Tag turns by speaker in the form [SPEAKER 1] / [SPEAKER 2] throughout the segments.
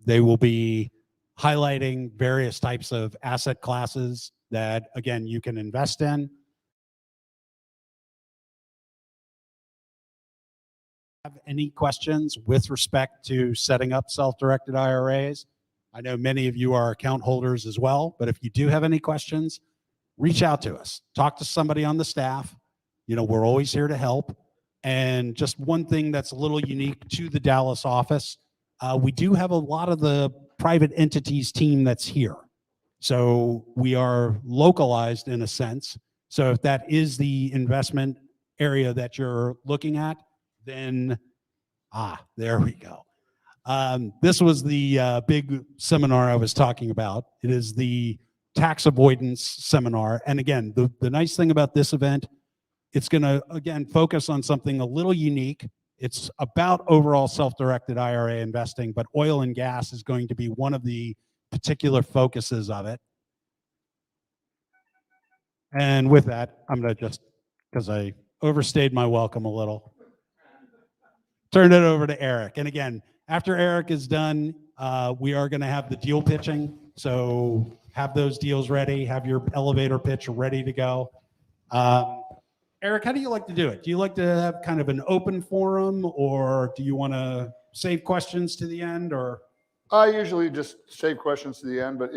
[SPEAKER 1] They will be highlighting various types of asset classes that, again, you can invest in. Have any questions with respect to setting up self-directed IRAs? I know many of you are account holders as well, but if you do have any questions, reach out to us. Talk to somebody on the staff. You know, we're always here to help. And just one thing that's a little unique to the Dallas office, we do have a lot of the private entities team that's here. So we are localized in a sense. So if that is the investment area that you're looking at, then, there we go. This was the big seminar I was talking about. It is the tax avoidance seminar. And again, the nice thing about this event, it's going to, again, focus on something a little unique. It's about overall self-directed IRA investing, but oil and gas is going to be one of the particular focuses of it. And with that, I'm going to just, because I overstayed my welcome a little, turn it over to Eric. And again, after Eric is done, we are going to have the deal pitching. So have those deals ready, have your elevator pitch ready to go. Eric, how do you like to do it? Do you like to have kind of an open forum, or do you want to save questions to the end? Or
[SPEAKER 2] I usually just save questions to the end, but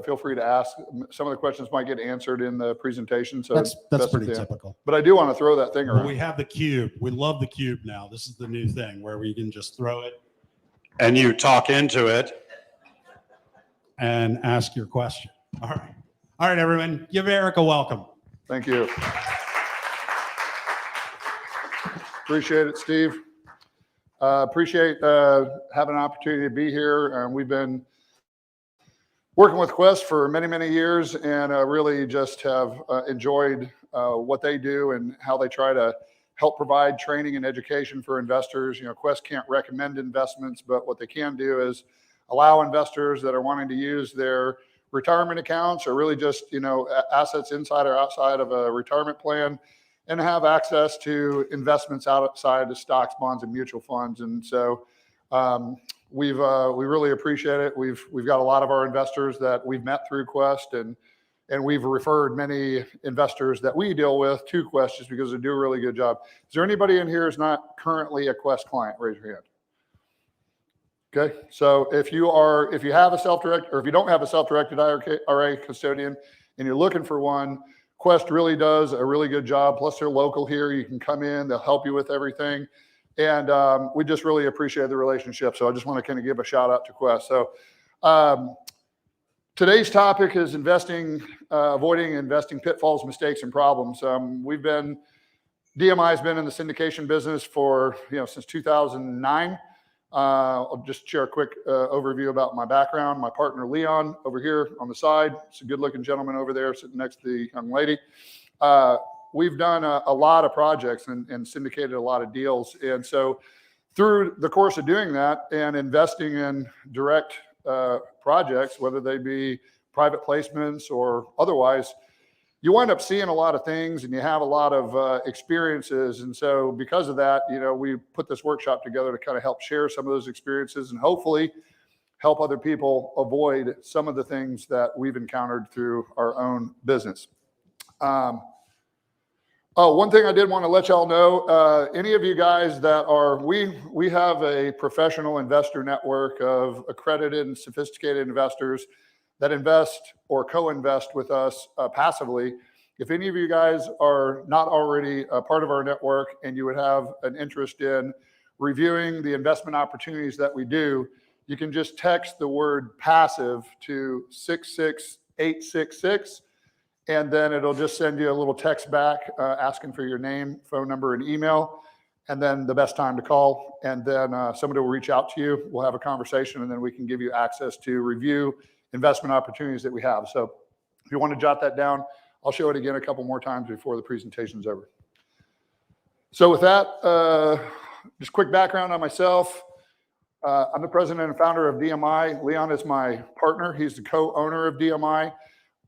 [SPEAKER 2] feel free to ask. Some of the questions might get answered in the presentation, so
[SPEAKER 1] that's pretty typical.
[SPEAKER 2] But I do want to throw that thing around.
[SPEAKER 1] We have the cube. We love the cube now. This is the new thing where we can just throw it and you talk into it and ask your question. All right, everyone, give Eric a welcome.
[SPEAKER 2] Thank you. Appreciate it, Steve. Appreciate having an opportunity to be here. We've been working with Quest for many, many years, and really just have enjoyed what they do and how they try to help provide training and education for investors. Quest can't recommend investments, but what they can do is allow investors that are wanting to use their retirement accounts, or really just assets inside or outside of a retirement plan, and have access to investments outside of stocks, bonds, and mutual funds. And so we really appreciate it. We've got a lot of our investors that we've met through Quest, and we've referred many investors that we deal with to Quest just because they do a really good job. Is there anybody in here who's not currently a Quest client? Raise your hand. Okay, so if you have a self-directed, or if you don't have a self-directed IRA custodian and you're looking for one, Quest really does a really good job. Plus, they're local here. You can come in, they'll help you with everything. And we just really appreciate the relationship. So I just want to kind of give a shout out to Quest. So today's topic is avoiding investing pitfalls, mistakes, and problems. DMI has been in the syndication business for, since 2009. I'll just share a quick overview about my background. My partner, Leon, over here on the side. It's a good-looking gentleman over there sitting next to the young lady. We've done a lot of projects and syndicated a lot of deals. And so through the course of doing that and investing in direct projects, whether they be private placements or otherwise, you wind up seeing a lot of things and you have a lot of experiences. And so because of that, we put this workshop together to kind of help share some of those experiences and hopefully help other people avoid some of the things that we've encountered through our own business. One thing I did want to let y'all know, any of you guys that are, we have a professional investor network of accredited and sophisticated investors that invest or co-invest with us passively. If any of you guys are not already a part of our network and you would have an interest in reviewing the investment opportunities that we do, you can just text the word passive to 66866, and then it'll just send you a little text back asking for your name, phone number, and email, and then the best time to call. And then somebody will reach out to you. We'll have a conversation, and then we can give you access to review investment opportunities that we have. So if you want to jot that down, I'll show it again a couple more times before the presentation's over. So with that, just quick background on myself. I'm the president and founder of DMI. Leon is my partner. He's the co-owner of DMI.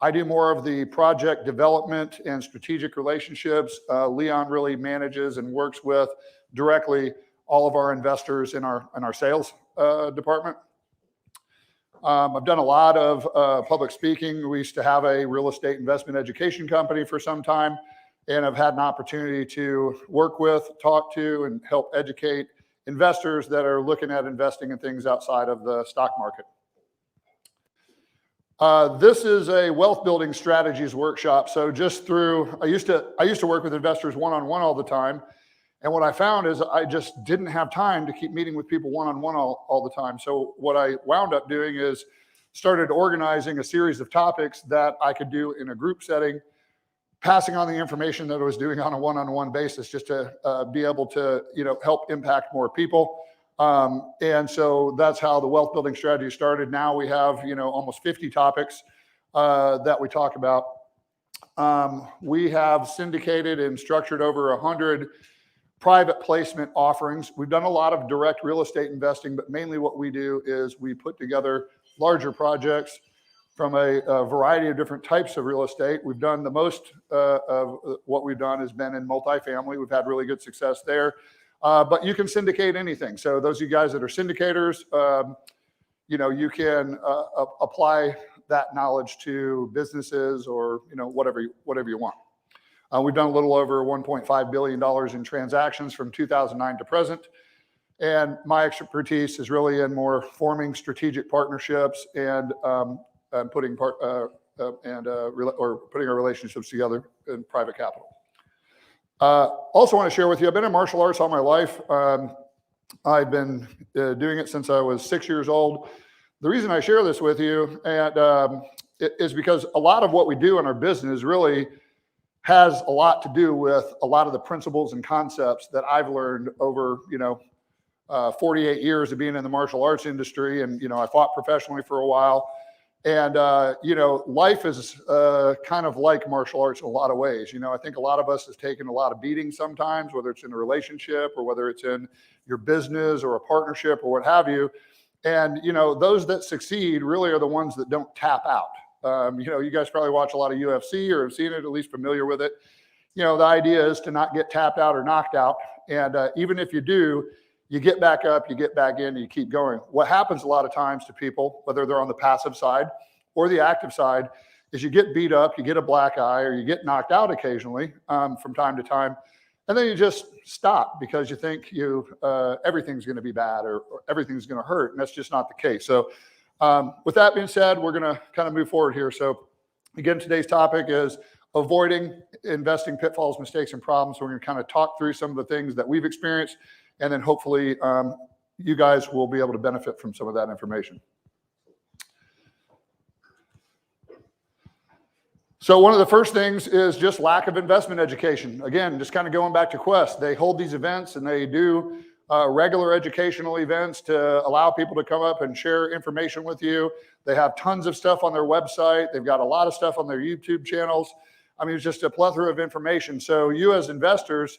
[SPEAKER 2] I do more of the project development and strategic relationships. Leon really manages and works with directly all of our investors in our sales department. I've done a lot of public speaking. We used to have a real estate investment education company for some time, and I've had an opportunity to work with, talk to, and help educate investors that are looking at investing in things outside of the stock market. This is a wealth building strategies workshop. So just through, I used to work with investors one-on-one all the time. And what I found is I just didn't have time to keep meeting with people one-on-one all the time. So what I wound up doing is started organizing a series of topics that I could do in a group setting, passing on the information that I was doing on a one-on-one basis, just to be able to, help impact more people. And so that's how the wealth building strategy started. Now we have, almost 50 topics that we talk about. We have syndicated and structured over 100 private placement offerings. We've done a lot of direct real estate investing, but mainly what we do is we put together larger projects from a variety of different types of real estate. We've done the most of what we've done has been in multifamily. We've had really good success there. But you can syndicate anything. So those of you guys that are syndicators, you can apply that knowledge to businesses or, whatever you want. We've done a little over $1.5 billion in transactions from 2009 to present. And my expertise is really in more forming strategic partnerships and putting our relationships together in private capital. Also want to share with you, I've been in martial arts all my life. I've been doing it since I was 6 years old. The reason I share this with you is because a lot of what we do in our business really has a lot to do with a lot of the principles and concepts that I've learned over, 48 years of being in the martial arts industry. And, I fought professionally for a while. And, life is kind of like martial arts in a lot of ways. I think a lot of us has taken a lot of beatings sometimes, whether it's in a relationship or whether it's in your business or a partnership or what have you. And, those that succeed really are the ones that don't tap out. You guys probably watch a lot of UFC or have seen it, at least familiar with it. The idea is to not get tapped out or knocked out. And even if you do, you get back up, you get back in, and you keep going. What happens a lot of times to people, whether they're on the passive side or the active side, is you get beat up, you get a black eye, or you get knocked out occasionally from time to time. And then you just stop because you think everything's going to be bad or everything's going to hurt. And that's just not the case. So with that being said, we're going to kind of move forward here. So again, today's topic is avoiding investing pitfalls, mistakes, and problems. So we're going to kind of talk through some of the things that we've experienced, and then hopefully you guys will be able to benefit from some of that information. So one of the first things is just lack of investment education. Again, just kind of going back to Quest, they hold these events and they do regular educational events to allow people to come up and share information with you. They have tons of stuff on their website. They've got a lot of stuff on their YouTube channels. I mean, it's just a plethora of information. So you as investors,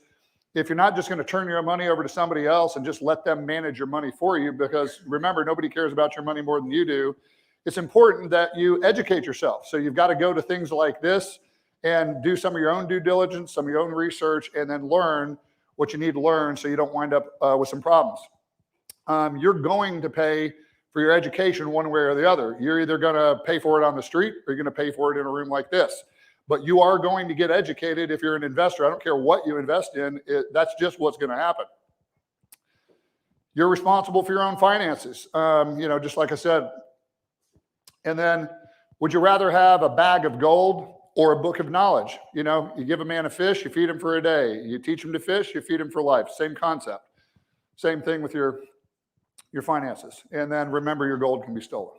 [SPEAKER 2] if you're not just going to turn your money over to somebody else and just let them manage your money for you, because remember, nobody cares about your money more than you do, it's important that you educate yourself. So you've got to go to things like this and do some of your own due diligence, some of your own research, and then learn what you need to learn so you don't wind up with some problems. You're going to pay for your education one way or the other. You're either going to pay for it on the street or you're going to pay for it in a room like this. But you are going to get educated if you're an investor. I don't care what you invest in. That's just what's going to happen. You're responsible for your own finances, just like I said. And then, would you rather have a bag of gold or a book of knowledge? You give a man a fish, you feed him for a day. You teach him to fish, you feed him for life. Same concept. Same thing with your finances. And then remember, your gold can be stolen.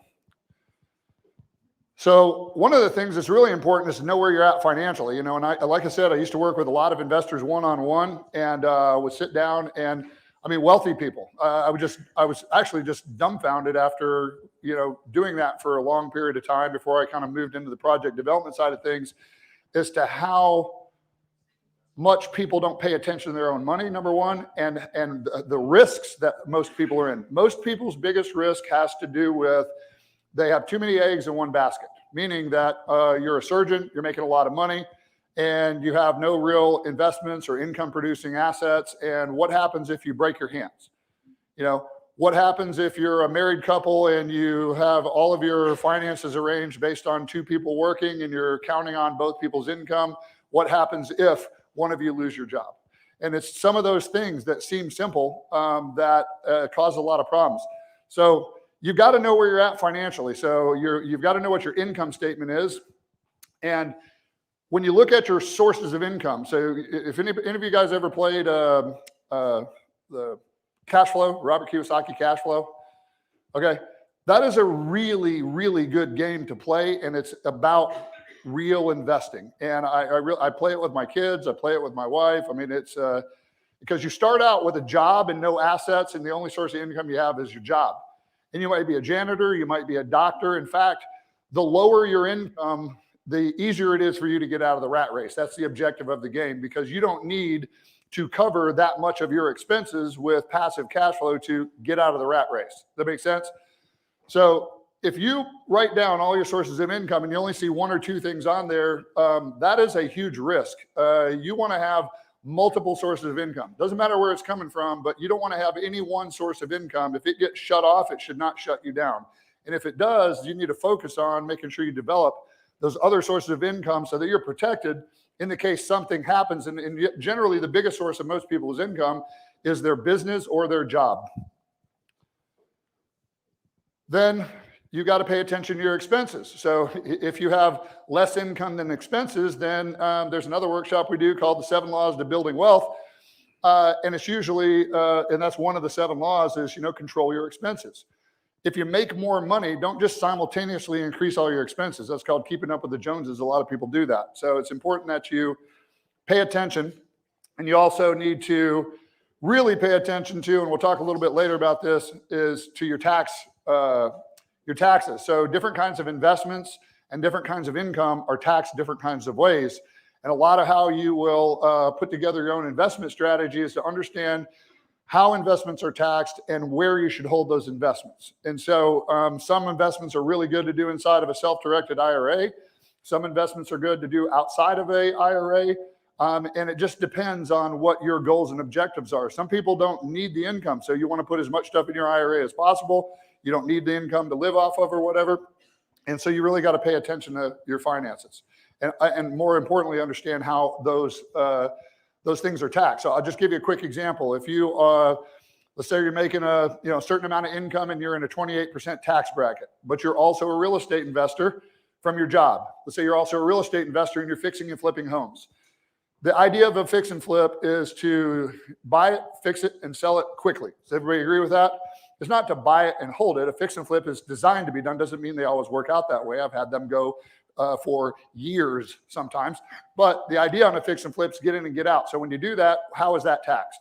[SPEAKER 2] So one of the things that's really important is to know where you're at financially. And like I said, I used to work with a lot of investors one-on-one, and would sit down and, wealthy people. I was actually just dumbfounded after, doing that for a long period of time before I kind of moved into the project development side of things, as to how much people don't pay attention to their own money, number one, and the risks that most people are in. Most people's biggest risk has to do with they have too many eggs in one basket, meaning that you're a surgeon, you're making a lot of money, and you have no real investments or income producing assets. And what happens if you break your hands? You know, what happens if you're a married couple and you have all of your finances arranged based on two people working and you're counting on both people's income? What happens if one of you lose your job? And it's some of those things that seem simple that cause a lot of problems. So you've got to know where you're at financially. So you've got to know what your income statement is. And when you look at your sources of income, so if any of you guys ever played the cash flow, Robert Kiyosaki cash flow, okay, that is a really, really good game to play, and it's about real investing. And I play it with my kids, I play it with my wife. I mean, it's because you start out with a job and no assets, and the only source of income you have is your job. And you might be a janitor, you might be a doctor. In fact, the lower your income, the easier it is for you to get out of the rat race. That's the objective of the game, because you don't need to cover that much of your expenses with passive cash flow to get out of the rat race. Does that make sense? So if you write down all your sources of income and you only see one or two things on there, that is a huge risk. You want to have multiple sources of income. Doesn't matter where it's coming from, but you don't want to have any one source of income. If it gets shut off, it should not shut you down. And if it does, you need to focus on making sure you develop those other sources of income so that you're protected in the case something happens. And generally, the biggest source of most people's income is their business or their job. Then you got to pay attention to your expenses. So if you have less income than expenses, then there's another workshop we do called the 7 Laws to Building Wealth. And it's usually, and that's one of the 7 laws is, control your expenses. If you make more money, don't just simultaneously increase all your expenses. That's called keeping up with the Joneses. A lot of people do that. So it's important that you pay attention. And you also need to really pay attention to, and we'll talk a little bit later about this, is to your taxes. So different kinds of investments and different kinds of income are taxed different kinds of ways. And a lot of how you will put together your own investment strategy is to understand how investments are taxed and where you should hold those investments. And so some investments are really good to do inside of a self-directed IRA. Some investments are good to do outside of a IRA. And it just depends on what your goals and objectives are. Some people don't need the income, so you want to put as much stuff in your IRA as possible. You don't need the income to live off of or whatever. And so you really got to pay attention to your finances. And more importantly, understand how those things are taxed. So I'll just give you a quick example. If you, let's say you're making a certain amount of income and you're in a 28% tax bracket, but you're also a real estate investor from your job. Let's say you're also a real estate investor and you're fixing and flipping homes. The idea of a fix and flip is to buy it, fix it, and sell it quickly. Does everybody agree with that? It's not to buy it and hold it. A fix and flip is designed to be done. Doesn't mean they always work out that way. I've had them go for years sometimes. But the idea on a fix and flip is get in and get out. So when you do that, how is that taxed?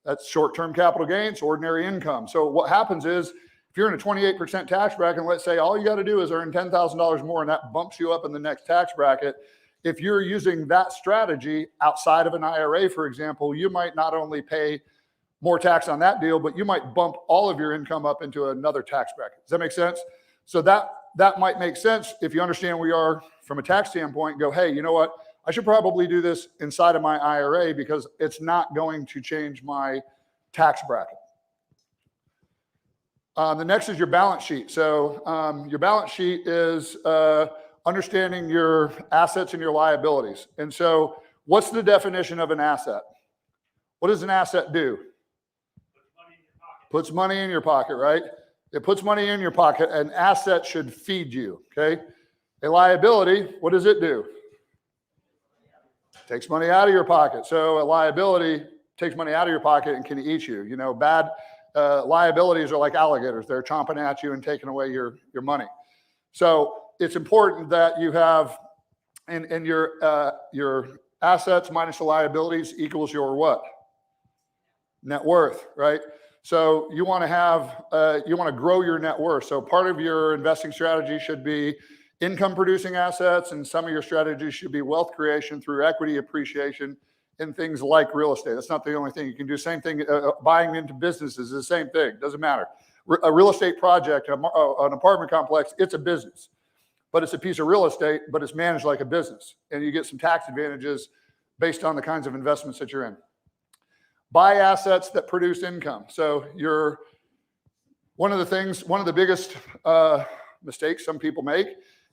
[SPEAKER 2] That's short-term capital gains, ordinary income. So what happens is if you're in a 28% tax bracket, and let's say all you got to do is earn $10,000 more and that bumps you up in the next tax bracket. If you're using that strategy outside of an IRA, for example, you might not only pay more tax on that deal, but you might bump all of your income up into another tax bracket. Does that make sense? So that might make sense if you understand where you are from a tax standpoint. Go, hey, you know what? I should probably do this inside of my IRA because it's not going to change my tax bracket. The next is your balance sheet. So your balance sheet is understanding your assets and your liabilities. And so what's the definition of an asset? What does an asset do? Puts money in your pocket, right? It puts money in your pocket. An asset should feed you, okay? A liability, what does it do? Takes money out of your pocket. So a liability takes money out of your pocket and can eat you. Bad liabilities are like alligators. They're chomping at you and taking away your money. So it's important that you have, and your assets minus the liabilities equals your what? Net worth, right? So you want to have, you want to grow your net worth. So part of your investing strategy should be income producing assets, and some of your strategies should be wealth creation through equity appreciation in things like real estate. That's not the only thing you can do. Same thing, buying into businesses is the same thing. Doesn't matter. A real estate project, an apartment complex, it's a business. but it's a piece of real estate, but it's managed like a business. And you get some tax advantages based on the kinds of investments that you're in. Buy assets that produce income. So one of the biggest mistakes some people make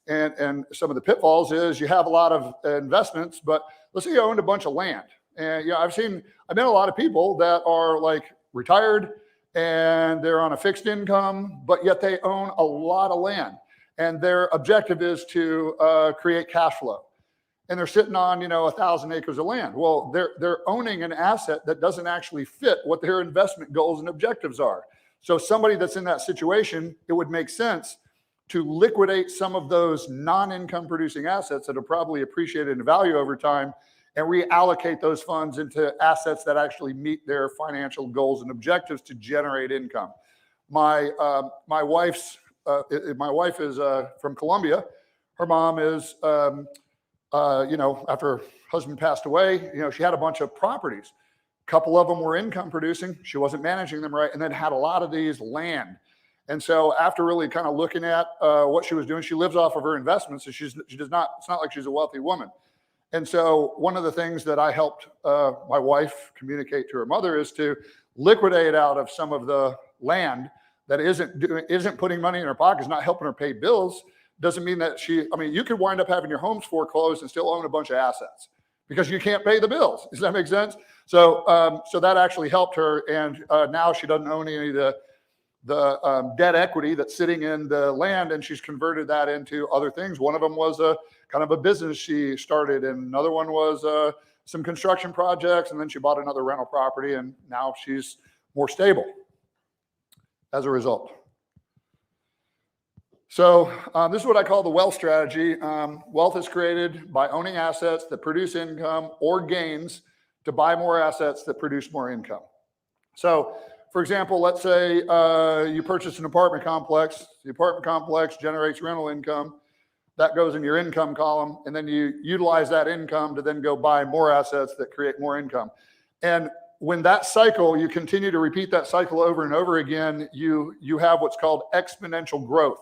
[SPEAKER 2] and some of the pitfalls is you have a lot of investments, but let's say you owned a bunch of land. And I've met a lot of people that are like retired and they're on a fixed income, but yet they own a lot of land. And their objective is to create cash flow. And they're sitting on, 1,000 acres of land. Well, they're owning an asset that doesn't actually fit what their investment goals and objectives are. So somebody that's in that situation, it would make sense to liquidate some of those non-income producing assets that are probably appreciated in value over time and reallocate those funds into assets that actually meet their financial goals and objectives to generate income. My wife is from Colombia. Her mom is, after her husband passed away, she had a bunch of properties. A couple of them were income producing. She wasn't managing them right, and then had a lot of these land. And so after really kind of looking at what she was doing, she lives off of her investments. So it's not like she's a wealthy woman. And so one of the things that I helped my wife communicate to her mother is to liquidate out of some of the land that isn't putting money in her pockets, not helping her pay bills. Doesn't mean that you could wind up having your homes foreclosed and still own a bunch of assets because you can't pay the bills. Does that make sense? So that actually helped her. And now she doesn't own any of the debt equity that's sitting in the land, and she's converted that into other things. One of them was a kind of a business she started, and another one was some construction projects, and then she bought another rental property, and now she's more stable as a result. So this is what I call the wealth strategy. Wealth is created by owning assets that produce income or gains to buy more assets that produce more income. So, for example, let's say you purchase an apartment complex. The apartment complex generates rental income. That goes in your income column, and then you utilize that income to then go buy more assets that create more income. And when that cycle, you continue to repeat that cycle over and over again, you have what's called exponential growth.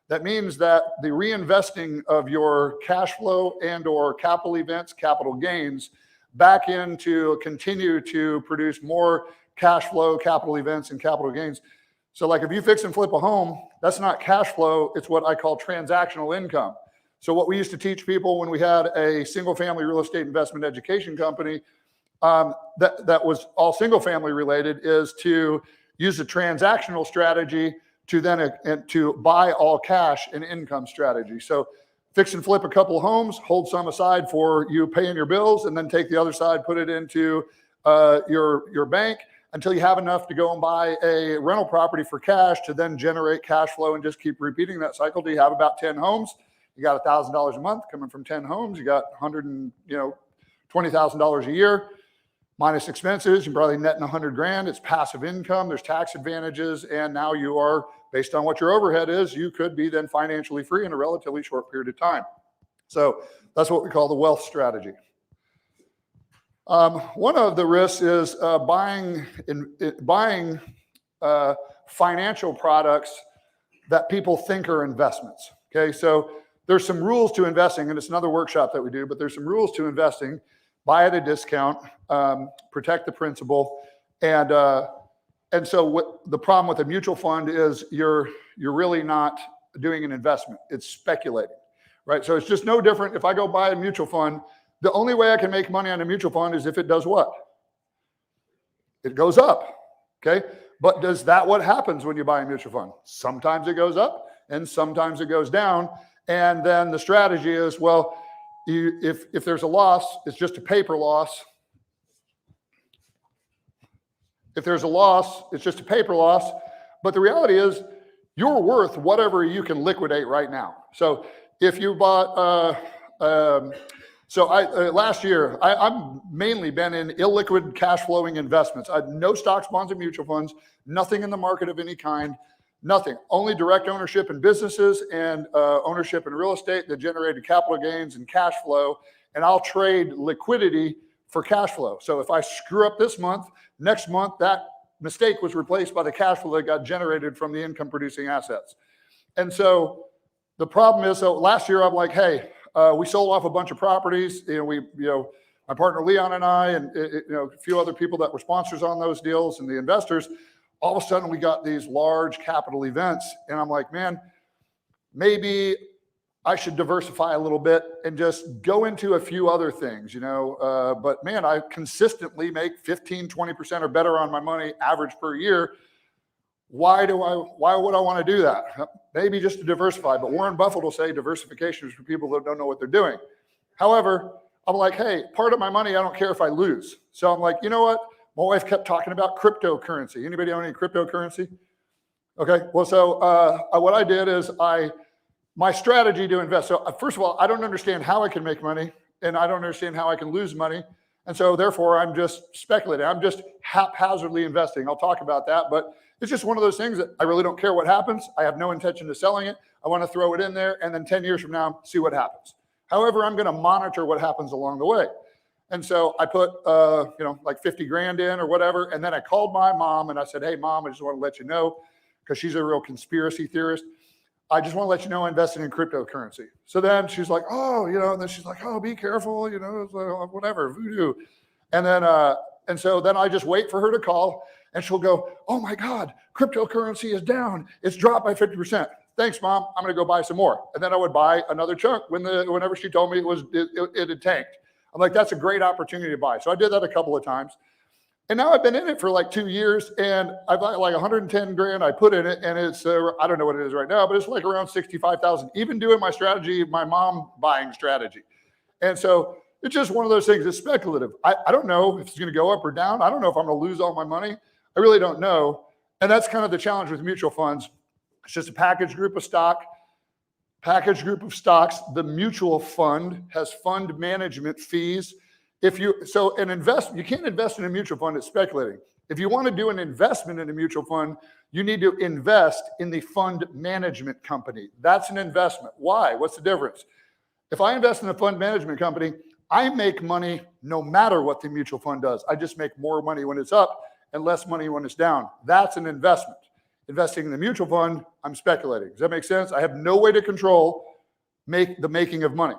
[SPEAKER 2] That means that the reinvesting of your cash flow and or capital events, capital gains, back into continue to produce more cash flow, capital events, and capital gains. So like if you fix and flip a home, that's not cash flow, it's what I call transactional income. So what we used to teach people when we had a single family real estate investment education company that was all single family related is to use a transactional strategy to then to buy all cash and income strategy. So fix and flip a couple of homes, hold some aside for you paying your bills, and then take the other side, put it into your bank until you have enough to go and buy a rental property for cash to then generate cash flow and just keep repeating that cycle till you have about 10 homes. You got $1,000 a month coming from 10 homes. You got $20,000 a year minus expenses. You're probably netting 100 grand. It's passive income. There's tax advantages. And now you are, based on what your overhead is, you could be then financially free in a relatively short period of time. So that's what we call the wealth strategy. One of the risks is buying financial products that people think are investments. Okay, so there's some rules to investing, and it's another workshop that we do, but there's some rules to investing. Buy at a discount, protect the principal, and so what the problem with a mutual fund is you're really not doing an investment. It's speculating, right? So it's just no different. If I go buy a mutual fund, the only way I can make money on a mutual fund is if it does what? It goes up, okay? But does that what happens when you buy a mutual fund? Sometimes it goes up and sometimes it goes down. And then the strategy is, well, if there's a loss, it's just a paper loss. If there's a loss, it's just a paper loss. But the reality is you're worth whatever you can liquidate right now. So if you bought, last year, I've mainly been in illiquid cash flowing investments. I had no stocks, bonds, and mutual funds, nothing in the market of any kind, nothing. Only direct ownership in businesses and ownership in real estate that generated capital gains and cash flow. And I'll trade liquidity for cash flow. So if I screw up this month, next month, that mistake was replaced by the cash flow that got generated from the income producing assets. And so the problem is, so last year I'm like, hey, we sold off a bunch of properties. My partner Leon and I, and a few other people that were sponsors on those deals and the investors, all of a sudden we got these large capital events. And I'm like, man, maybe I should diversify a little bit and just go into a few other things, but man, I consistently make 15, 20% or better on my money average per year. Why would I want to do that? Maybe just to diversify, but Warren Buffett will say diversification is for people that don't know what they're doing. However, I'm like, hey, part of my money, I don't care if I lose. So I'm like, you know what? My wife kept talking about cryptocurrency. Anybody own any cryptocurrency? Okay, well, so what I did is my strategy to invest. So first of all, I don't understand how I can make money, and I don't understand how I can lose money. And so therefore, I'm just speculating. I'm just haphazardly investing. I'll talk about that, but it's just one of those things that I really don't care what happens. I have no intention of selling it. I want to throw it in there, and then 10 years from now, see what happens. However, I'm going to monitor what happens along the way. And so I put, like 50 grand in or whatever. And then I called my mom and I said, hey, Mom, I just want to let you know, because she's a real conspiracy theorist. I just want to let you know I invested in cryptocurrency. So then she's like, oh, and then she's like, oh, be careful, whatever, voodoo. And then, and so then I just wait for her to call and she'll go, oh my God, cryptocurrency is down. It's dropped by 50%. Thanks, Mom. I'm going to go buy some more. And then I would buy another chunk whenever she told me it had tanked. I'm like, that's a great opportunity to buy. So I did that a couple of times. And now I've been in it for like 2 years, and I've got like 110 grand I put in it, and it's, I don't know what it is right now, but it's like around 65,000, even doing my strategy, my mom buying strategy. And so it's just one of those things. It's speculative. I don't know if it's going to go up or down. I don't know if I'm going to lose all my money. I really don't know. And that's kind of the challenge with mutual funds. It's just a packaged group of stocks. The mutual fund has fund management fees. You can't invest in a mutual fund, it's speculating. If you want to do an investment in a mutual fund, you need to invest in the fund management company. That's an investment. Why? What's the difference? If I invest in a fund management company, I make money no matter what the mutual fund does. I just make more money when it's up and less money when it's down. That's an investment. Investing in the mutual fund, I'm speculating. Does that make sense? I have no way to control the making of money.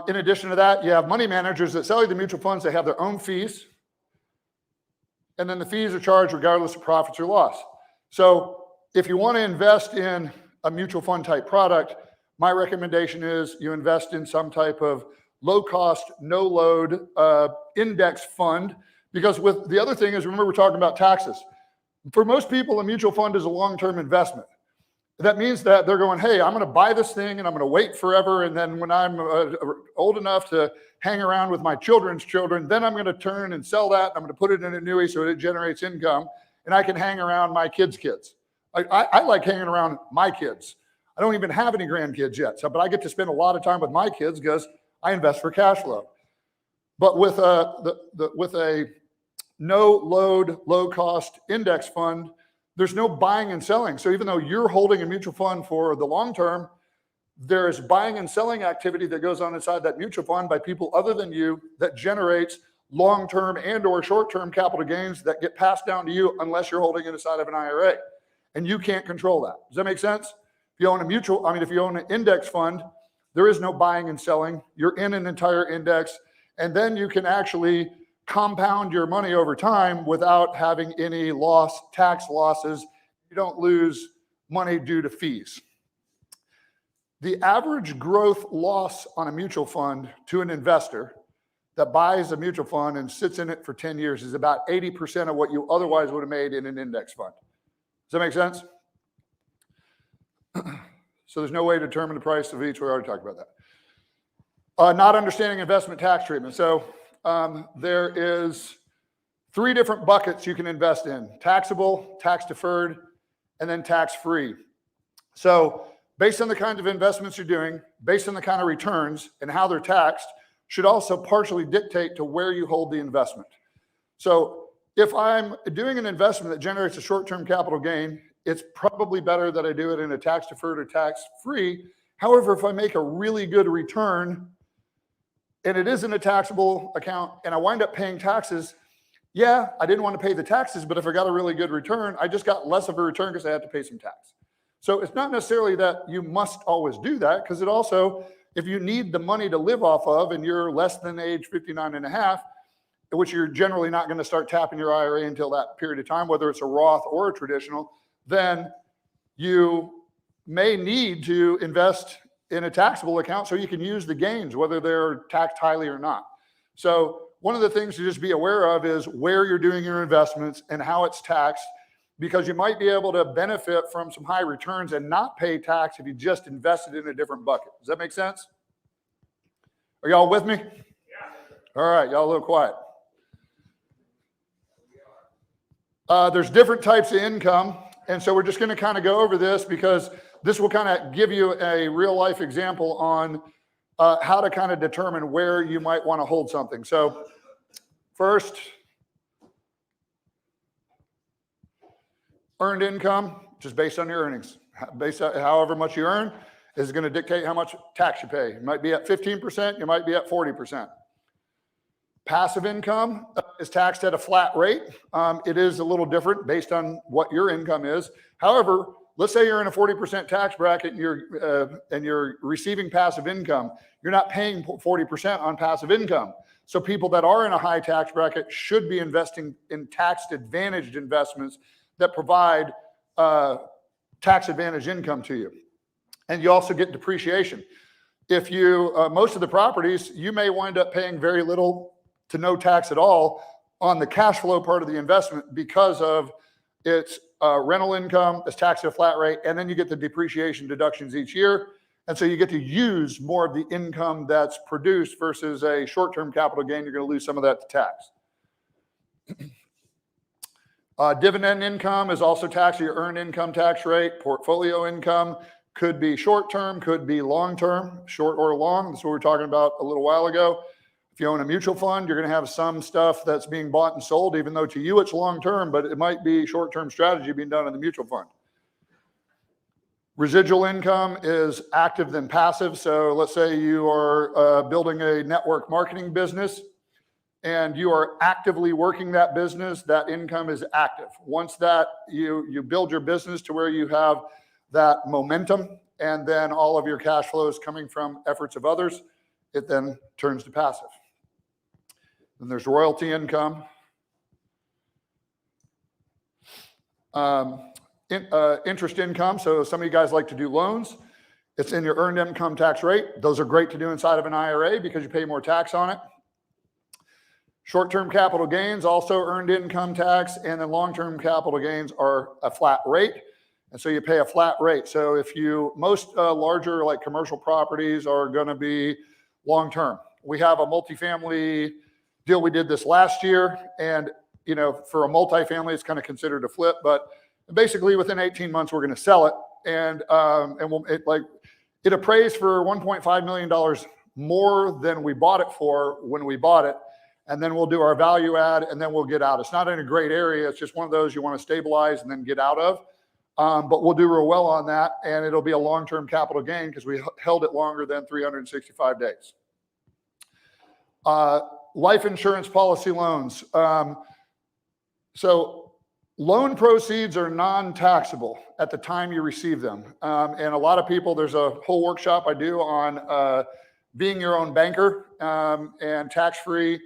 [SPEAKER 2] In addition to that, you have money managers that sell you the mutual funds. They have their own fees. And then the fees are charged regardless of profits or loss. So if you want to invest in a mutual fund type product, my recommendation is you invest in some type of low cost, no load index fund. Because with the other thing is, remember, we're talking about taxes. For most people, a mutual fund is a long-term investment. That means that they're going, hey, I'm going to buy this thing and I'm going to wait forever. And then when I'm old enough to hang around with my children's children, then I'm going to turn and sell that. I'm going to put it in an annuity so it generates income and I can hang around my kids' kids. I like hanging around my kids. I don't even have any grandkids yet. But I get to spend a lot of time with my kids because I invest for cash flow. But with a no load, low cost index fund, there's no buying and selling. So even though you're holding a mutual fund for the long term, there's buying and selling activity that goes on inside that mutual fund by people other than you that generates long-term and or short-term capital gains that get passed down to you unless you're holding it inside of an IRA. And you can't control that. Does that make sense? If you own if you own an index fund, there is no buying and selling. You're in an entire index, and then you can actually compound your money over time without having any tax losses. You don't lose money due to fees. The average growth loss on a mutual fund to an investor that buys a mutual fund and sits in it for 10 years is about 80% of what you otherwise would have made in an index fund. Does that make sense? So there's no way to determine the price of each. We already talked about that. Not understanding investment tax treatment. So there is 3 different buckets you can invest in: taxable, tax deferred, and then tax free. So based on the kinds of investments you're doing, based on the kind of returns and how they're taxed, should also partially dictate to where you hold the investment. So if I'm doing an investment that generates a short-term capital gain, it's probably better that I do it in a tax deferred or tax free. However, if I make a really good return and it is in a taxable account and I wind up paying taxes, yeah, I didn't want to pay the taxes, but if I got a really good return, I just got less of a return because I had to pay some tax. So it's not necessarily that you must always do that, because it also, if you need the money to live off of and you're less than age 59 and a half, which you're generally not going to start tapping your IRA until that period of time, whether it's a Roth or a traditional, then you may need to invest in a taxable account so you can use the gains, whether they're taxed highly or not. So one of the things to just be aware of is where you're doing your investments and how it's taxed, because you might be able to benefit from some high returns and not pay tax if you just invested in a different bucket. Does that make sense? Are y'all with me? Yeah. All right, y'all a little quiet. There's different types of income, and so we're just going to kind of go over this, because this will kind of give you a real life example on how to kind of determine where you might want to hold something. So first, earned income, just based on your earnings. Based on however much you earn is going to dictate how much tax you pay. You might be at 15%, you might be at 40%. Passive income is taxed at a flat rate. It is a little different based on what your income is. However, let's say you're in a 40% tax bracket and you're receiving passive income. You're not paying 40% on passive income. So people that are in a high tax bracket should be investing in tax advantaged investments that provide tax advantage income to you. And you also get depreciation. If you, most of the properties, you may wind up paying very little to no tax at all on the cash flow part of the investment, because of its rental income is taxed at a flat rate, and then you get the depreciation deductions each year. And so you get to use more of the income that's produced versus a short-term capital gain. You're going to lose some of that to tax. Dividend income is also taxed at your earned income tax rate. Portfolio income could be short-term, could be long-term, short or long. That's what we were talking about a little while ago. If you own a mutual fund, you're going to have some stuff that's being bought and sold, even though to you it's long-term, but it might be short-term strategy being done in the mutual fund. Residual income is active than passive. So let's say you are building a network marketing business and you are actively working that business, that income is active. Once that you build your business to where you have that momentum, and then all of your cash flow is coming from efforts of others, it then turns to passive. Then there's royalty income. Interest income. So some of you guys like to do loans. It's in your earned income tax rate. Those are great to do inside of an IRA because you pay more tax on it. Short-term capital gains, also earned income tax, and then long-term capital gains are a flat rate. And so you pay a flat rate. So if most larger like commercial properties are going to be long-term. We have a multifamily deal. We did this last year, and for a multifamily, it's kind of considered a flip, but basically within 18 months, we're going to sell it. And it appraised for $1.5 million more than we bought it for when we bought it. And then we'll do our value add, and then we'll get out. It's not in a great area. It's just one of those you want to stabilize and then get out of. But we'll do real well on that, and it'll be a long-term capital gain because we held it longer than 365 days. Life insurance policy loans. So loan proceeds are non-taxable at the time you receive them. And a lot of people, there's a whole workshop I do on being your own banker and tax-free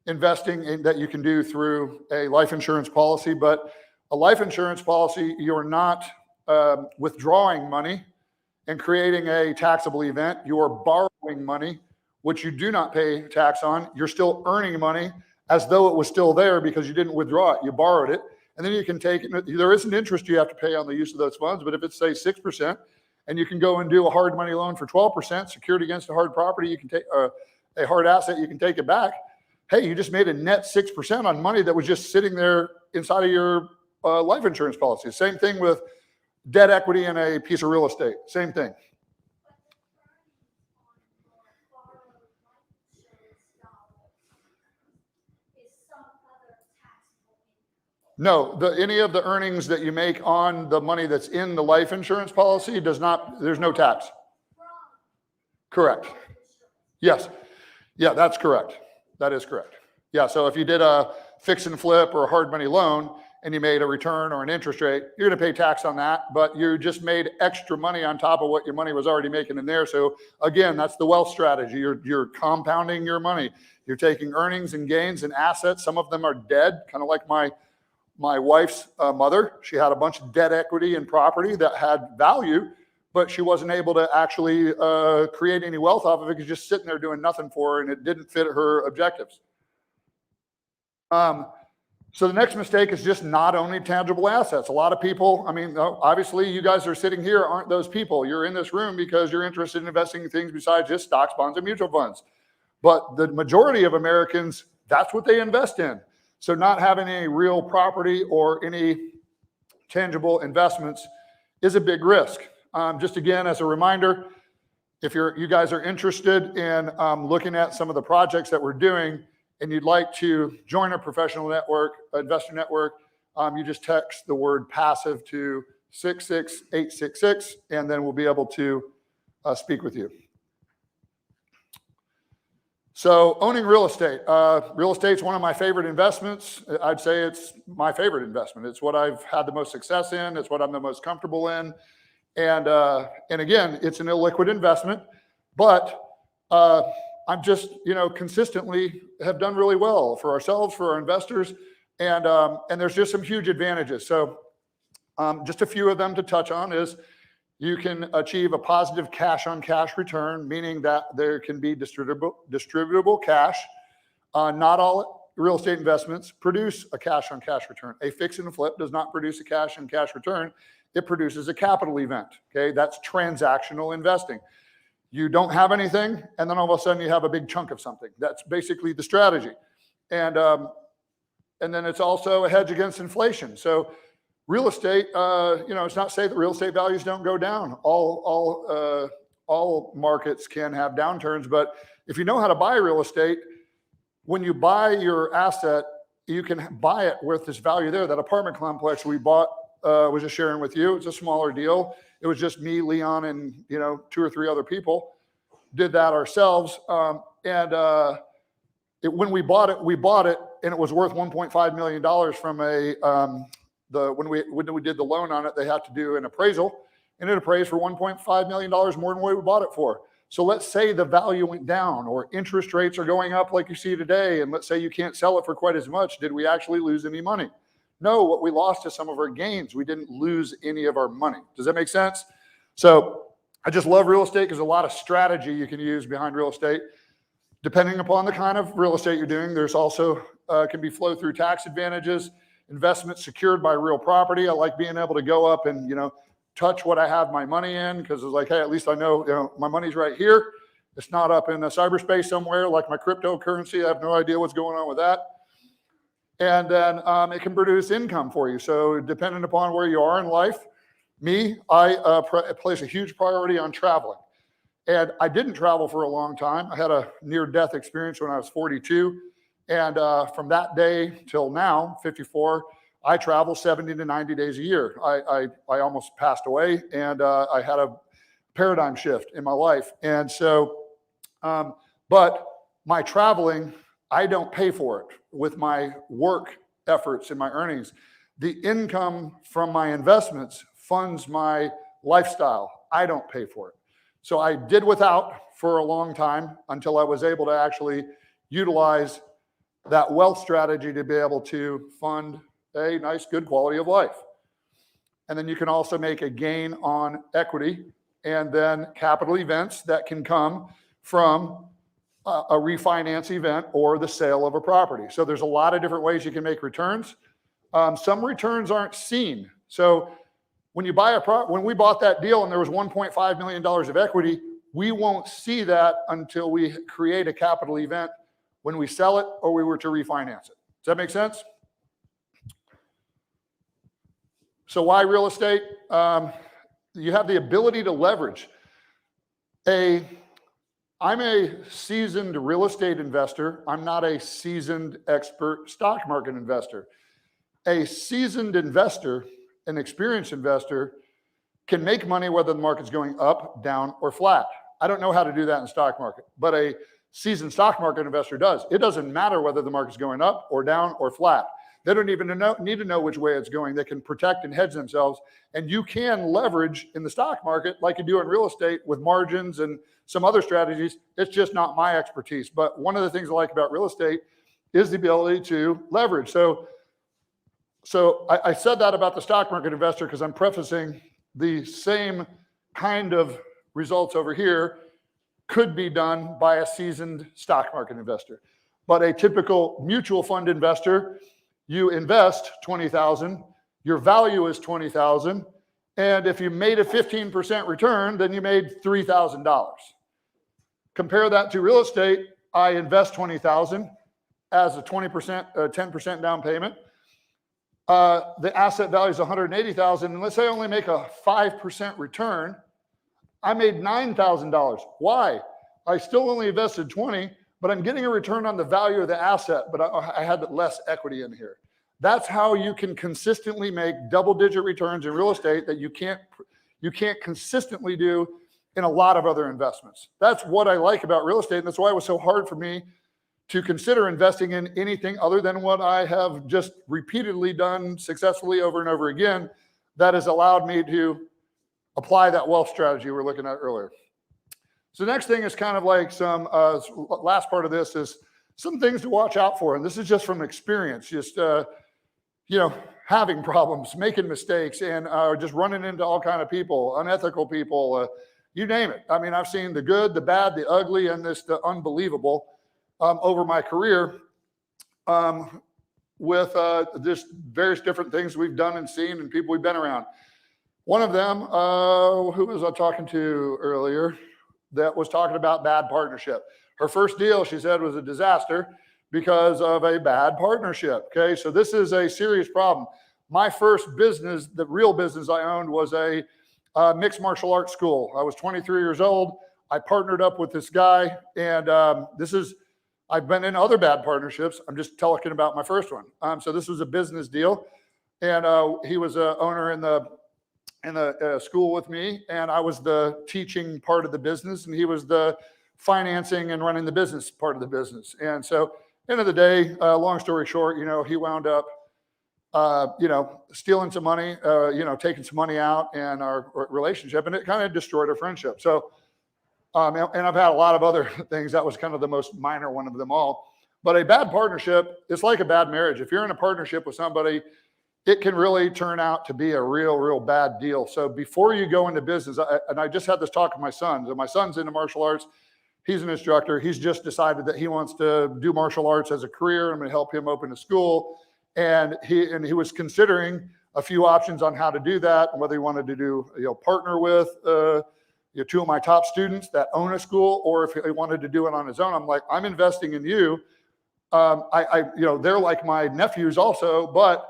[SPEAKER 2] investing that you can do through a life insurance policy. But a life insurance policy, you're not withdrawing money and creating a taxable event. You are borrowing money, which you do not pay tax on. You're still earning money as though it was still there because you didn't withdraw it. You borrowed it. And then you can take it. There is an interest you have to pay on the use of those funds. But if it's, say, 6%, and you can go and do a hard money loan for 12%, secured against a hard property, you can take a hard asset, you can take it back. Hey, you just made a net 6% on money that was just sitting there inside of your life insurance policy. Same thing with debt equity in a piece of real estate. Same thing. No, any of the earnings that you make on the money that's in the life insurance policy does not, there's no tax. Correct. Yes. Yeah, that's correct. That is correct. Yeah, so if you did a fix and flip or a hard money loan, and you made a return or an interest rate, you're going to pay tax on that, but you just made extra money on top of what your money was already making in there. So again, that's the wealth strategy. You're compounding your money. You're taking earnings and gains and assets. Some of them are dead, kind of like my wife's mother. She had a bunch of debt equity and property that had value, but she wasn't able to actually create any wealth off of it because just sitting there doing nothing for her, and it didn't fit her objectives. So the next mistake is just not owning tangible assets. A lot of people, I mean, obviously you guys are sitting here aren't those people. You're in this room because you're interested in investing in things besides just stocks, bonds, and mutual funds. But the majority of Americans, that's what they invest in. So not having any real property or any tangible investments is a big risk. Just again, as a reminder, if you guys are interested in looking at some of the projects that we're doing, and you'd like to join our professional network, investor network, you just text the word passive to 66866, and then we'll be able to speak with you. So owning real estate. Real estate's one of my favorite investments. I'd say it's my favorite investment. It's what I've had the most success in. It's what I'm the most comfortable in. And again, it's an illiquid investment, but I'm just, consistently have done really well for ourselves, for our investors, and there's just some huge advantages. So just a few of them to touch on is you can achieve a positive cash on cash return, meaning that there can be distributable cash. Not all real estate investments produce a cash on cash return. A fix and flip does not produce a cash on cash return. It produces a capital event. Okay, that's transactional investing. You don't have anything, and then all of a sudden you have a big chunk of something. That's basically the strategy. And then it's also a hedge against inflation. So real estate, it's not to say that real estate values don't go down. All markets can have downturns, but if you know how to buy real estate, when you buy your asset, you can buy it with this value there. That apartment complex we bought, was just sharing with you. It's a smaller deal. It was just me, Leon, and 2 or 3 other people did that ourselves. When we bought it, and it was worth $1.5 million from when we did the loan on it. They had to do an appraisal, and it appraised for $1.5 million more than what we bought it for. So let's say the value went down, or interest rates are going up like you see today, and let's say you can't sell it for quite as much. Did we actually lose any money? No, what we lost is some of our gains. We didn't lose any of our money. Does that make sense? So I just love real estate because there's a lot of strategy you can use behind real estate. Depending upon the kind of real estate you're doing, there's also can be flow through tax advantages, investments secured by real property. I like being able to go up and, touch what I have my money in, because it's like, hey, at least I know, my money's right here. It's not up in the cyberspace somewhere like my cryptocurrency. I have no idea what's going on with that. And then it can produce income for you. So depending upon where you are in life, I place a huge priority on traveling. And I didn't travel for a long time. I had a near-death experience when I was 42. And from that day till now, 54, I travel 70 to 90 days a year. I almost passed away, and I had a paradigm shift in my life. And so, but my traveling, I don't pay for it with my work efforts and my earnings. The income from my investments funds my lifestyle. I don't pay for it. So I did without for a long time until I was able to actually utilize that wealth strategy to be able to fund a nice, good quality of life. And then you can also make a gain on equity and then capital events that can come from a refinance event or the sale of a property. So there's a lot of different ways you can make returns. Some returns aren't seen. So when you buy when we bought that deal and there was $1.5 million of equity, we won't see that until we create a capital event when we sell it or we were to refinance it. Does that make sense? So why real estate? You have the ability to leverage. I'm a seasoned real estate investor. I'm not a seasoned expert stock market investor. A seasoned investor, an experienced investor, can make money whether the market's going up, down, or flat. I don't know how to do that in the stock market, but a seasoned stock market investor does. It doesn't matter whether the market's going up or down or flat. They don't even need to know which way it's going. They can protect and hedge themselves. And you can leverage in the stock market like you do in real estate with margins and some other strategies. It's just not my expertise. But one of the things I like about real estate is the ability to leverage. So I said that about the stock market investor because I'm prefacing the same kind of results over here could be done by a seasoned stock market investor. But a typical mutual fund investor, you invest $20,000, your value is $20,000, and if you made a 15% return, then you made $3,000. Compare that to real estate. I invest $20,000 as a 10% down payment. The asset value is $180,000, and let's say I only make a 5% return. I made $9,000. Why? I still only invested 20, but I'm getting a return on the value of the asset, but I had less equity in here. That's how you can consistently make double-digit returns in real estate that you can't consistently do in a lot of other investments. That's what I like about real estate, and that's why it was so hard for me to consider investing in anything other than what I have just repeatedly done successfully over and over again that has allowed me to apply that wealth strategy we were looking at earlier. So the next thing is kind of like some, last part of this is some things to watch out for. And this is just from experience, just, having problems, making mistakes, and just running into all kinds of people, unethical people, you name it. I mean, I've seen the good, the bad, the ugly, and the unbelievable over my career with just various different things we've done and seen and people we've been around. One of them, who was I talking to earlier, that was talking about bad partnership. Her first deal, she said, was a disaster because of a bad partnership. Okay, so this is a serious problem. My first business, the real business I owned, was a mixed martial arts school. I was 23 years old. I partnered up with this guy, and I've been in other bad partnerships. I'm just talking about my first one. So this was a business deal, and he was an owner in the school with me, and I was the teaching part of the business, and he was the financing and running the business part of the business. And so, end of the day, long story short, he wound up, stealing some money, taking some money out in our relationship, and it kind of destroyed our friendship. So, and I've had a lot of other things. That was kind of the most minor one of them all. But a bad partnership, it's like a bad marriage. If you're in a partnership with somebody, it can really turn out to be a real bad deal. So before you go into business, and I just had this talk with my son. So my son's into martial arts. He's an instructor. He's just decided that he wants to do martial arts as a career. I'm going to help him open a school. And he was considering a few options on how to do that, and whether he wanted to do, partner with two of my top students that own a school, or if he wanted to do it on his own. I'm like, I'm investing in you. They're like my nephews also, but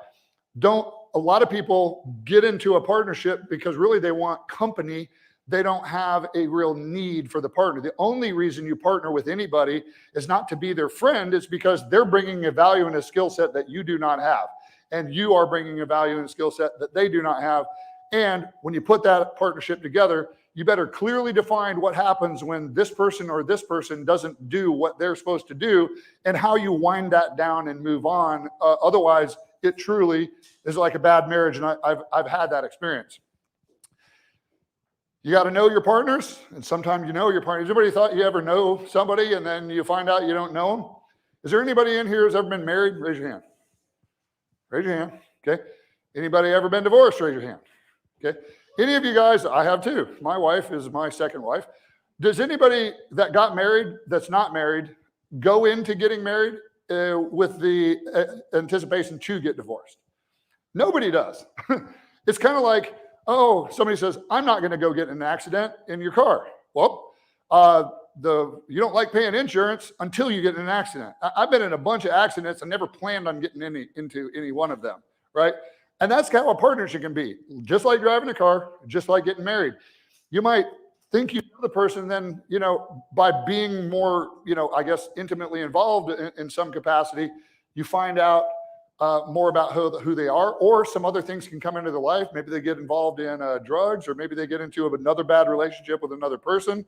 [SPEAKER 2] a lot of people get into a partnership because really they want company. They don't have a real need for the partner. The only reason you partner with anybody is not to be their friend. It's because they're bringing a value and a skill set that you do not have. And you are bringing a value and a skill set that they do not have. And when you put that partnership together, you better clearly define what happens when this person or this person doesn't do what they're supposed to do, and how you wind that down and move on. Otherwise, it truly is like a bad marriage, and I've had that experience. You got to know your partners, and sometimes you know your partners. Anybody thought you ever know somebody and then you find out you don't know them? Is there anybody in here who's ever been married? Raise your hand. Raise your hand. Okay. Anybody ever been divorced? Raise your hand. Okay. Any of you guys? I have too. My wife is my second wife. Does anybody that got married that's not married go into getting married with the anticipation to get divorced? Nobody does. It's kind of like, somebody says, I'm not going to go get in an accident in your car. Well, you don't like paying insurance until you get in an accident. I've been in a bunch of accidents and never planned on getting into any one of them, right? And that's kind of what partnership can be. Just like driving a car, just like getting married. You might think you know the person, then, by being more, intimately involved in some capacity, you find out more about who they are, or some other things can come into their life. Maybe they get involved in drugs, or maybe they get into another bad relationship with another person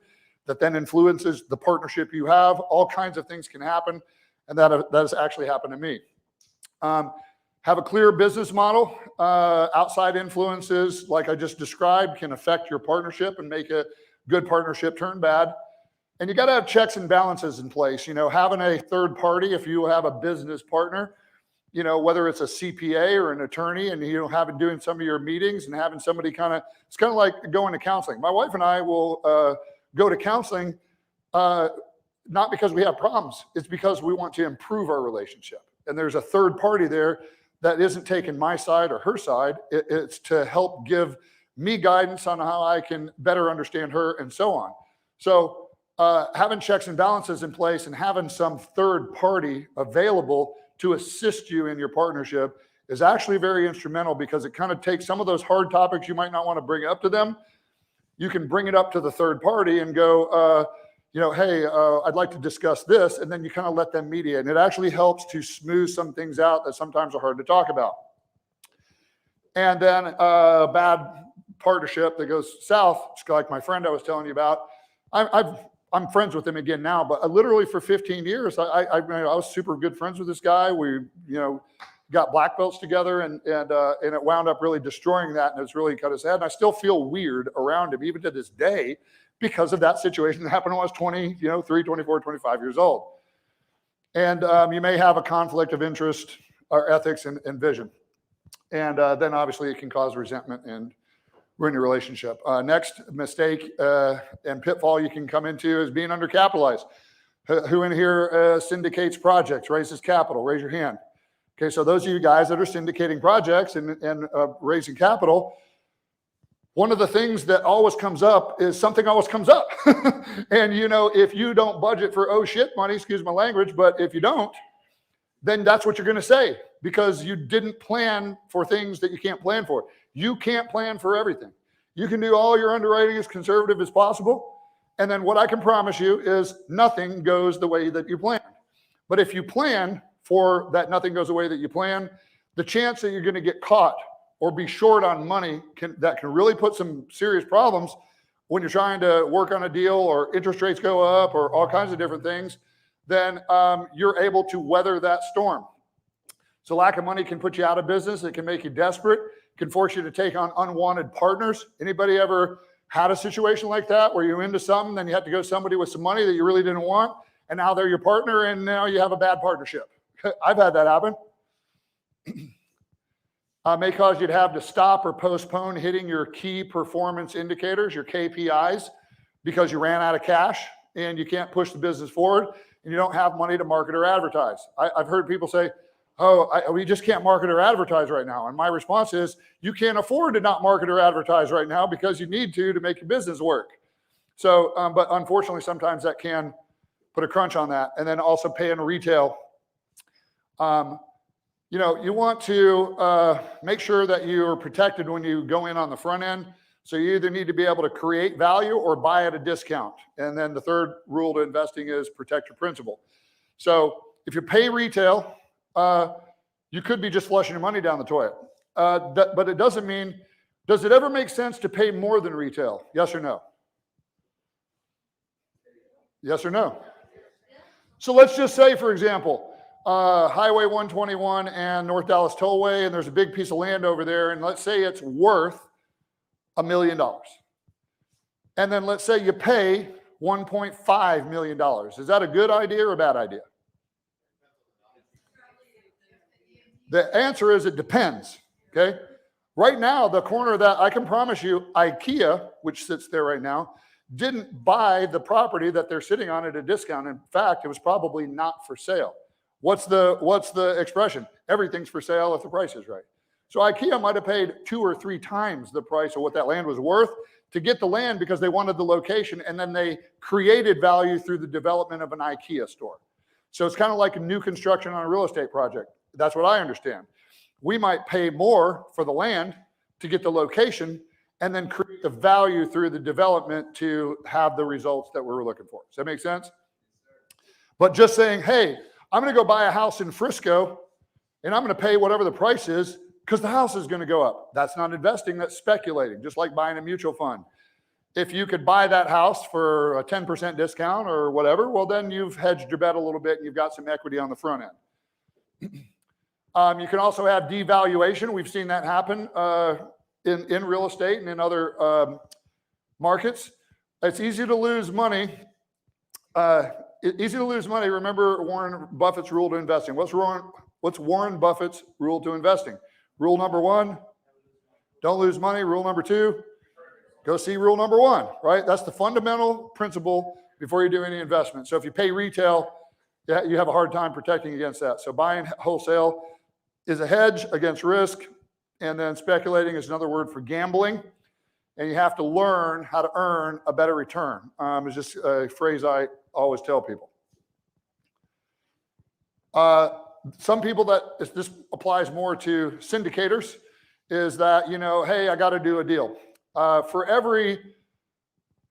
[SPEAKER 2] that then influences the partnership you have. All kinds of things can happen, and that has actually happened to me. Have a clear business model. Outside influences, like I just described, can affect your partnership and make a good partnership turn bad. And you got to have checks and balances in place. Having a third party, if you have a business partner, whether it's a CPA or an attorney, and have it doing some of your meetings and having somebody it's kind of like going to counseling. My wife and I will go to counseling, not because we have problems, it's because we want to improve our relationship. And there's a third party there that isn't taking my side or her side. It's to help give me guidance on how I can better understand her and so on. So having checks and balances in place and having some third party available to assist you in your partnership is actually very instrumental, because it kind of takes some of those hard topics you might not want to bring up to them. You can bring it up to the third party and go, hey, I'd like to discuss this. And then you kind of let them mediate. And it actually helps to smooth some things out that sometimes are hard to talk about. And then a bad partnership that goes south, just like my friend I was telling you about. I'm friends with him again now, but literally for 15 years, I was super good friends with this guy. We, got black belts together, and it wound up really destroying that, and it's really cut his head. And I still feel weird around him, even to this day, because of that situation that happened when I was 23, 24, 25 years old. And you may have a conflict of interest or ethics and vision. And then obviously it can cause resentment and ruin your relationship. Next mistake and pitfall you can come into is being undercapitalized. Who in here syndicates projects, raises capital? Raise your hand. Okay, so those of you guys that are syndicating projects and raising capital, one of the things that always comes up is something always comes up. And if you don't budget for oh shit money, excuse my language, but if you don't, then that's what you're going to say, because you didn't plan for things that you can't plan for. You can't plan for everything. You can do all your underwriting as conservative as possible. And then what I can promise you is nothing goes the way that you plan. But if you plan for that nothing goes the way that you plan, the chance that you're going to get caught or be short on money that can really put some serious problems when you're trying to work on a deal, or interest rates go up, or all kinds of different things, then you're able to weather that storm. So lack of money can put you out of business. It can make you desperate, can force you to take on unwanted partners. Anybody ever had a situation like that where you're into something, then you have to go to somebody with some money that you really didn't want, and now they're your partner, and now you have a bad partnership? I've had that happen. May cause you to have to stop or postpone hitting your key performance indicators, your KPIs, because you ran out of cash and you can't push the business forward and you don't have money to market or advertise. I've heard people say, we just can't market or advertise right now. And my response is, you can't afford to not market or advertise right now because you need to make your business work. So, but unfortunately, sometimes that can put a crunch on that. And then also paying retail. You want to make sure that you're protected when you go in on the front end. So you either need to be able to create value or buy at a discount. And then the third rule to investing is protect your principal. So if you pay retail, you could be just flushing your money down the toilet. But it doesn't mean, does it ever make sense to pay more than retail? Yes or no? Yes or no? So let's just say, for example, Highway 121 and North Dallas Tollway, and there's a big piece of land over there, and let's say it's worth $1 million. And then let's say you pay $1.5 million. Is that a good idea or a bad idea? The answer is it depends, okay? Right now, the corner that I can promise you, IKEA, which sits there right now, didn't buy the property that they're sitting on at a discount. In fact, it was probably not for sale. What's the expression? Everything's for sale if the price is right. So IKEA might have paid 2 or 3 times the price of what that land was worth to get the land because they wanted the location, and then they created value through the development of an IKEA store. So it's kind of like a new construction on a real estate project. That's what I understand. We might pay more for the land to get the location and then create the value through the development to have the results that we were looking for. Does that make sense? But just saying, hey, I'm going to go buy a house in Frisco and I'm going to pay whatever the price is because the house is going to go up. That's not investing, that's speculating, just like buying a mutual fund. If you could buy that house for a 10% discount or whatever, well, then you've hedged your bet a little bit and you've got some equity on the front end. You can also have devaluation. We've seen that happen in real estate and in other markets. It's easy to lose money. Easy to lose money. Remember Warren Buffett's rule to investing. What's Warren Buffett's rule to investing? Rule number 1, don't lose money. Rule number 2, go see rule number 1, right? That's the fundamental principle before you do any investment. So if you pay retail, you have a hard time protecting against that. So buying wholesale is a hedge against risk, and then speculating is another word for gambling. And you have to learn how to earn a better return. It's just a phrase I always tell people. Some people this applies more to syndicators, is that, hey, I got to do a deal. For every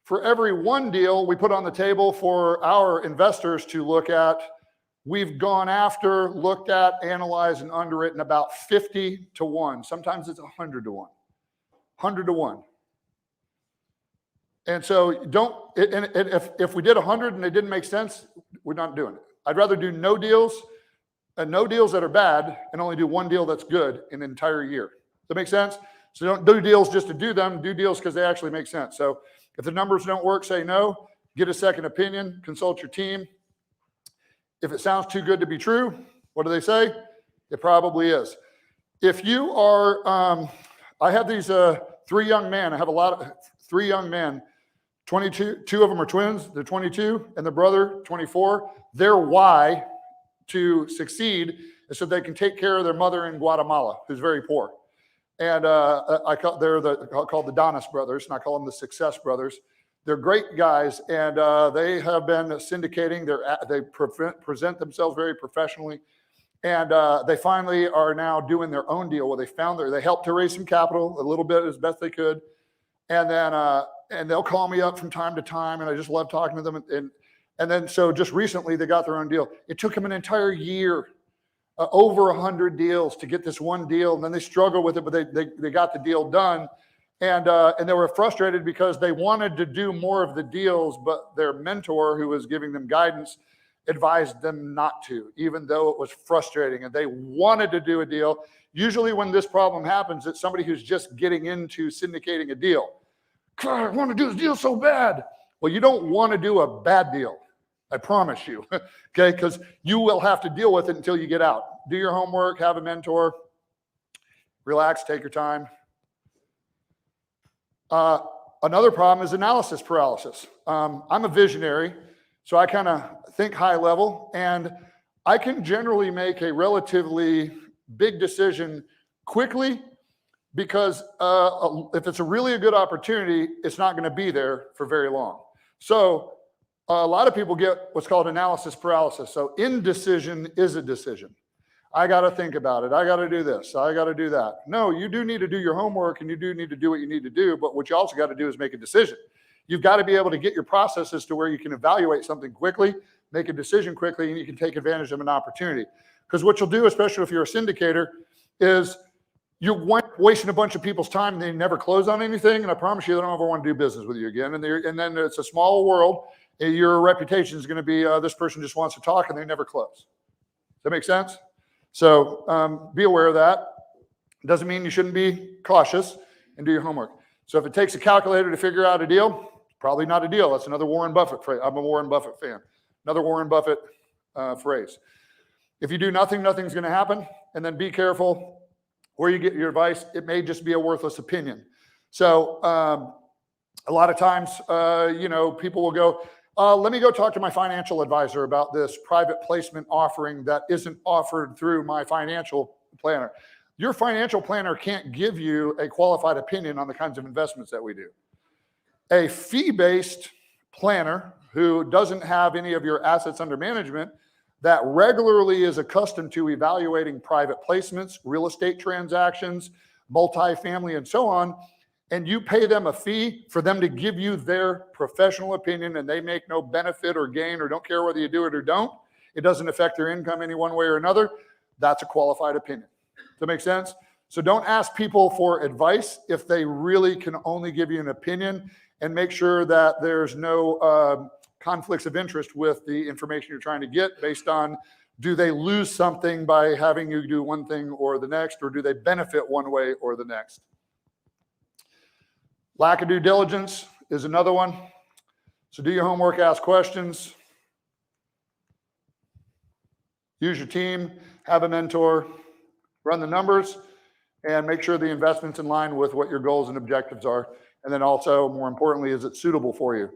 [SPEAKER 2] one deal we put on the table for our investors to look at, we've gone after, looked at, analyzed, and underwritten about 50 to 1. Sometimes it's 100 to 1. 100 to 1. And so if we did 100 and they didn't make sense, we're not doing it. I'd rather do no deals and no deals that are bad and only do one deal that's good in an entire year. Does that make sense? So don't do deals just to do them, do deals because they actually make sense. So if the numbers don't work, say no, get a second opinion, consult your team. If it sounds too good to be true, what do they say? It probably is. If you are, I have these 3 young men. I have 3 young men. 22, 2 of them are twins. They're 22, and the brother, 24. Their why to succeed is so they can take care of their mother in Guatemala, who's very poor. And they're called the Donis brothers, and I call them the Success brothers. They're great guys, and they have been syndicating. They present themselves very professionally, and they finally are now doing their own deal where they helped to raise some capital a little bit as best they could, and then and they'll call me up from time to time, and I just love talking to them. And then so just recently they got their own deal. It took them an entire year, over 100 deals to get this one deal, and then they struggled with it, but they got the deal done. And they were frustrated because they wanted to do more of the deals, but their mentor, who was giving them guidance, advised them not to, even though it was frustrating. And they wanted to do a deal. Usually when this problem happens, it's somebody who's just getting into syndicating a deal. God, I want to do this deal so bad. Well, you don't want to do a bad deal. I promise you, okay? Because you will have to deal with it until you get out. Do your homework, have a mentor, relax, take your time. Another problem is analysis paralysis. I'm a visionary, so I kind of think high level, and I can generally make a relatively big decision quickly because if it's a good opportunity, it's not going to be there for very long. So a lot of people get what's called analysis paralysis. So indecision is a decision. I got to think about it. I got to do this. I got to do that. No, you do need to do your homework and you do need to do what you need to do. But what you also got to do is make a decision. You've got to be able to get your processes to where you can evaluate something quickly, make a decision quickly, and you can take advantage of an opportunity. Because what you'll do, especially if you're a syndicator, is you're wasting a bunch of people's time and they never close on anything. And I promise you, they don't ever want to do business with you again. And then it's a small world. Your reputation is going to be this person just wants to talk and they never close. Does that make sense? So be aware of that. Doesn't mean you shouldn't be cautious and do your homework. So if it takes a calculator to figure out a deal, it's probably not a deal. That's another Warren Buffett phrase. I'm a Warren Buffett fan. Another Warren Buffett phrase. If you do nothing, nothing's going to happen. And then be careful where you get your advice. It may just be a worthless opinion. So a lot of times, people will go, let me go talk to my financial advisor about this private placement offering that isn't offered through my financial planner. Your financial planner can't give you a qualified opinion on the kinds of investments that we do. A fee-based planner who doesn't have any of your assets under management that regularly is accustomed to evaluating private placements, real estate transactions, multifamily, and so on, and you pay them a fee for them to give you their professional opinion, and they make no benefit or gain or don't care whether you do it or don't. It doesn't affect their income any one way or another. That's a qualified opinion. Does that make sense? So don't ask people for advice if they really can only give you an opinion, and make sure that there's no conflicts of interest with the information you're trying to get based on do they lose something by having you do one thing or the next, or do they benefit one way or the next? Lack of due diligence is another one. So do your homework, ask questions. Use your team, have a mentor, run the numbers, and make sure the investment's in line with what your goals and objectives are. And then also, more importantly, is it suitable for you?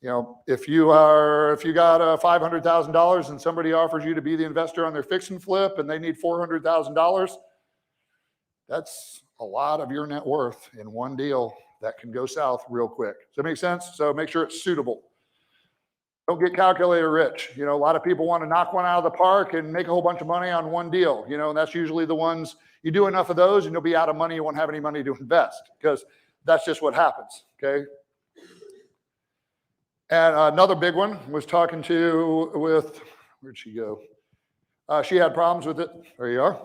[SPEAKER 2] You know, if you got $500,000 and somebody offers you to be the investor on their fix and flip and they need $400,000, that's a lot of your net worth in one deal that can go south real quick. Does that make sense? So make sure it's suitable. Don't get calculator rich. You know, a lot of people want to knock one out of the park and make a whole bunch of money on one deal. You know, and that's usually the ones, you do enough of those and you'll be out of money. You won't have any money to invest because that's just what happens, okay? And another big one was talking with, where'd she go? She had problems with it. There you are.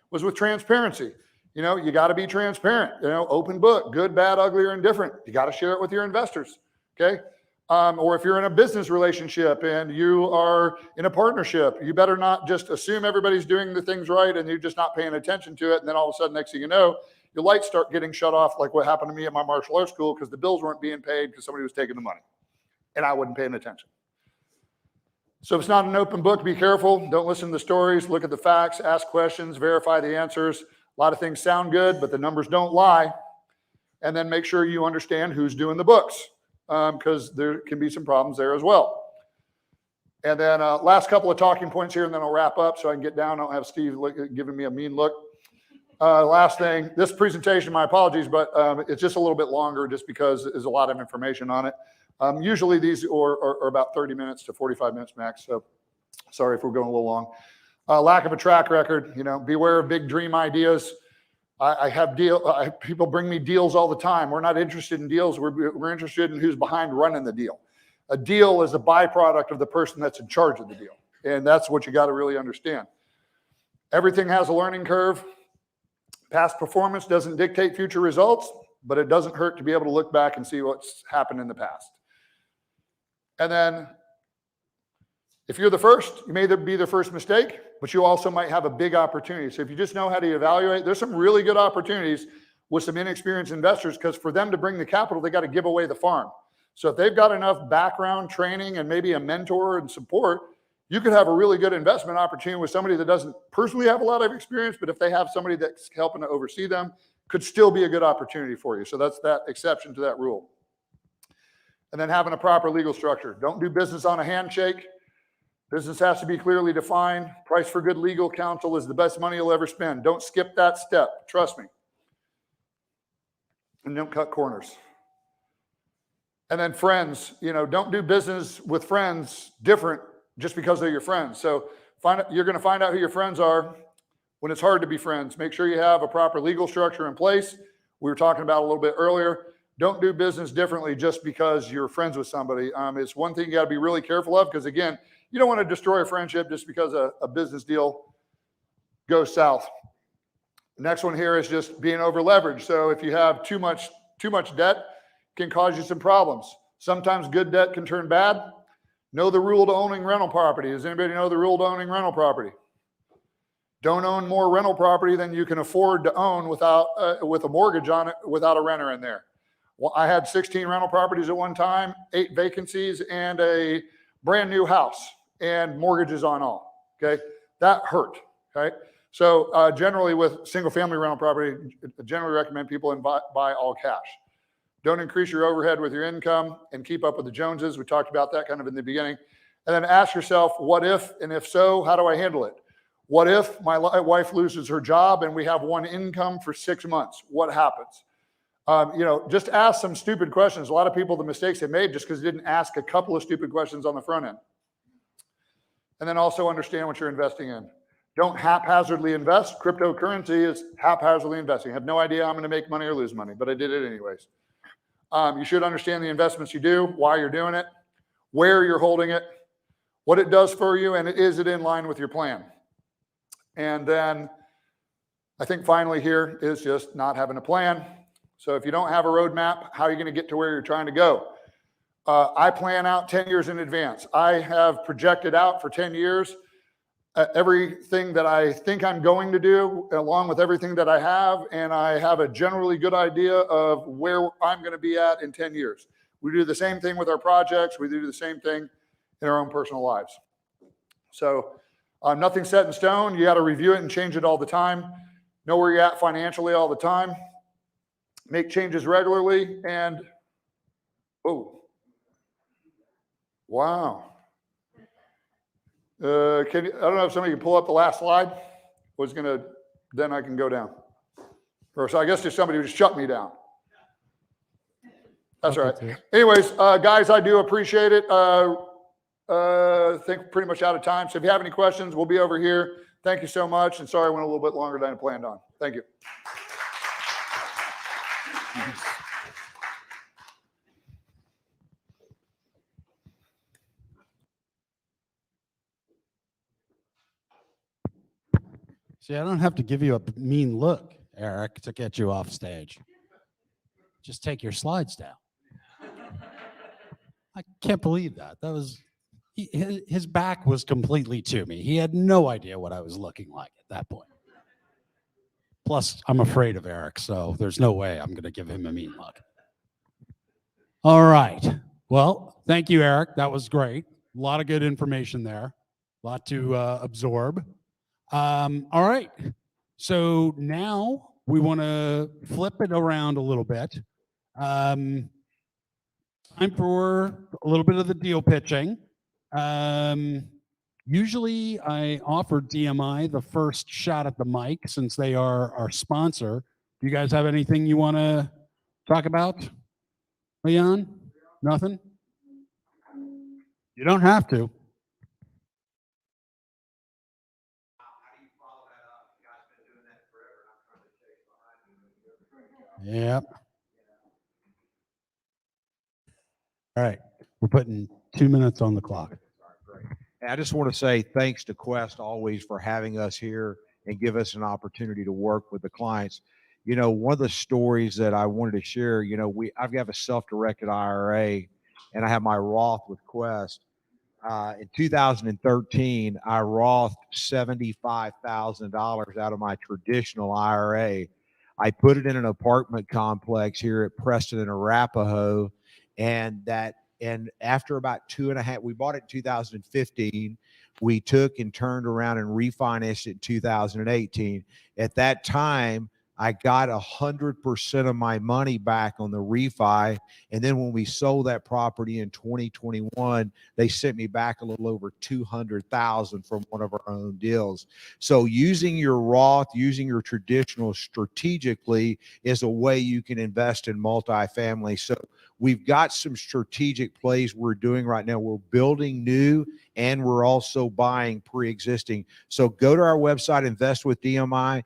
[SPEAKER 2] Was with transparency. You know, you got to be transparent, you know, open book, good, bad, ugly, or indifferent. You got to share it with your investors, okay? Or if you're in a business relationship and you are in a partnership, you better not just assume everybody's doing the things right and you're just not paying attention to it. And then all of a sudden, next thing you know, your lights start getting shut off, like what happened to me at my martial arts school because the bills weren't being paid because somebody was taking the money and I wasn't paying attention. So if it's not an open book, be careful. Don't listen to the stories. Look at the facts, ask questions, verify the answers. A lot of things sound good, but the numbers don't lie. And then make sure you understand who's doing the books. Because there can be some problems there as well. And then last couple of talking points here, and then I'll wrap up so I can get down. I don't have Steve giving me a mean look. Last thing, this presentation, my apologies, but it's just a little bit longer just because there's a lot of information on it. Usually these are about 30 minutes to 45 minutes max, so sorry if we're going a little long. Lack of a track record, you know, beware of big dream ideas. I have people bring me deals all the time. We're not interested in deals. We're interested in who's behind running the deal. A deal is a byproduct of the person that's in charge of the deal. And that's what you got to really understand. Everything has a learning curve. Past performance doesn't dictate future results, but it doesn't hurt to be able to look back and see what's happened in the past. And then if you're the first, you may be the first mistake, but you also might have a big opportunity. So if you just know how to evaluate, there's some really good opportunities with some inexperienced investors because for them to bring the capital, they got to give away the farm. So if they've got enough background training and maybe a mentor and support, you could have a really good investment opportunity with somebody that doesn't personally have a lot of experience, but if they have somebody that's helping to oversee them, could still be a good opportunity for you. So that's that exception to that rule. And then having a proper legal structure. Don't do business on a handshake. Business has to be clearly defined. Price for good legal counsel is the best money you'll ever spend. Don't skip that step. Trust me. And don't cut corners. And then friends, you know, don't do business with friends different just because they're your friends. So you're going to find out who your friends are when it's hard to be friends. Make sure you have a proper legal structure in place. We were talking about a little bit earlier. Don't do business differently just because you're friends with somebody. It's one thing you got to be really careful of because, again, you don't want to destroy a friendship just because a business deal goes south. The next one here is just being over leveraged. So if you have too much debt, it can cause you some problems. Sometimes good debt can turn bad. Know the rule to owning rental property. Does anybody know the rule to owning rental property? Don't own more rental property than you can afford to own without with a mortgage on it without a renter in there. Well, I had 16 rental properties at one time, 8 vacancies, and a brand new house and mortgages on all, okay? That hurt, okay? So generally with single family rental property, I generally recommend people buy all cash. Don't increase your overhead with your income and keep up with the Joneses. We talked about that kind of in the beginning. And then ask yourself, what if, and if so, how do I handle it? What if my wife loses her job and we have one income for 6 months? What happens? You know, just ask some stupid questions. A lot of people, the mistakes they made just because they didn't ask a couple of stupid questions on the front end. And then also understand what you're investing in. Don't haphazardly invest. Cryptocurrency is haphazardly investing. I have no idea how I'm going to make money or lose money, but I did it anyways. You should understand the investments you do, why you're doing it, where you're holding it, what it does for you, and is it in line with your plan? And then I think finally here is just not having a plan. So if you don't have a roadmap, how are you going to get to where you're trying to go? I plan out 10 years in advance. I have projected out for 10 years. everything that I think I'm going to do, along with everything that I have, and I have a generally good idea of where I'm going to be at in 10 years. We do the same thing with our projects. We do the same thing in our own personal lives. So nothing's set in stone. You got to review it and change it all the time. Know where you're at financially all the time. Make changes regularly. And, oh, wow. I don't know if somebody can pull up the last slide. Then I can go down. Or so I guess just somebody just shut me down. That's all right. Anyways, guys, I do appreciate it. I think pretty much out of time. So if you have any questions, we'll be over here. Thank you so much. And sorry I went a little bit longer than I planned on. Thank you.
[SPEAKER 1] See, I don't have to give you a mean look, Eric, to get you off stage. Just take your slides down. I can't believe that. That was, his back was completely to me. He had no idea what I was looking like at that point. Plus, I'm afraid of Eric, so there's no way I'm going to give him a mean look. All right. Well, thank you, Eric. That was great. A lot of good information there. A lot to absorb. All right. So now we want to flip it around a little bit. Time for a little bit of the deal pitching. Usually I offer DMI the first shot at the mic since they are our sponsor. Do you guys have anything you want to talk about? Leon? Nothing? You don't have to. Yep. All right. We're putting 2 minutes on the clock.
[SPEAKER 3] I just want to say thanks to Quest always for having us here and give us an opportunity to work with the clients. You know, one of the stories that I wanted to share, you know, I've got a self-directed IRA and I have my Roth with Quest. In 2013, I Rothed $75,000 out of my traditional IRA. I put it in an apartment complex here at Preston and Arapahoe, and after about 2.5, we bought it in 2015. We took and turned around and refinanced it in 2018. At that time, I got 100% of my money back on the refi. And then when we sold that property in 2021, they sent me back a little over $200,000 from one of our own deals. So using your Roth, using your traditional strategically is a way you can invest in multifamily. So we've got some strategic plays we're doing right now. We're building new and we're also buying pre-existing. So go to our website, Invest with DMI,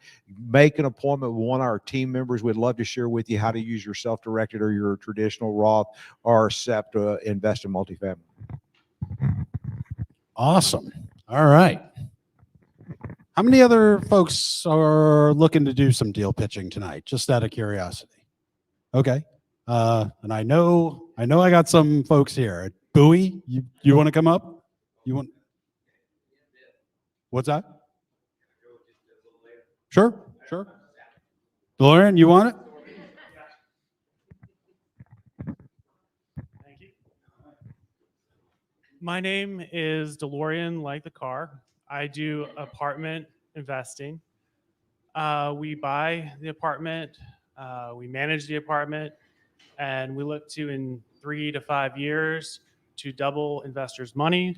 [SPEAKER 3] make an appointment with one of our team members. We'd love to share with you how to use your self-directed or your traditional Roth or SEP to invest in multifamily.
[SPEAKER 1] Awesome. All right. How many other folks are looking to do some deal pitching tonight? Just out of curiosity. Okay. And I know I got some folks here. Bowie, you want to come up? You want? What's that? Sure. DeLorean, you want it?
[SPEAKER 4] Thank you. My name is DeLorean, like the car. I do apartment investing. We buy the apartment, we manage the apartment, and we look to, in 3 to 5 years, to double investors' money.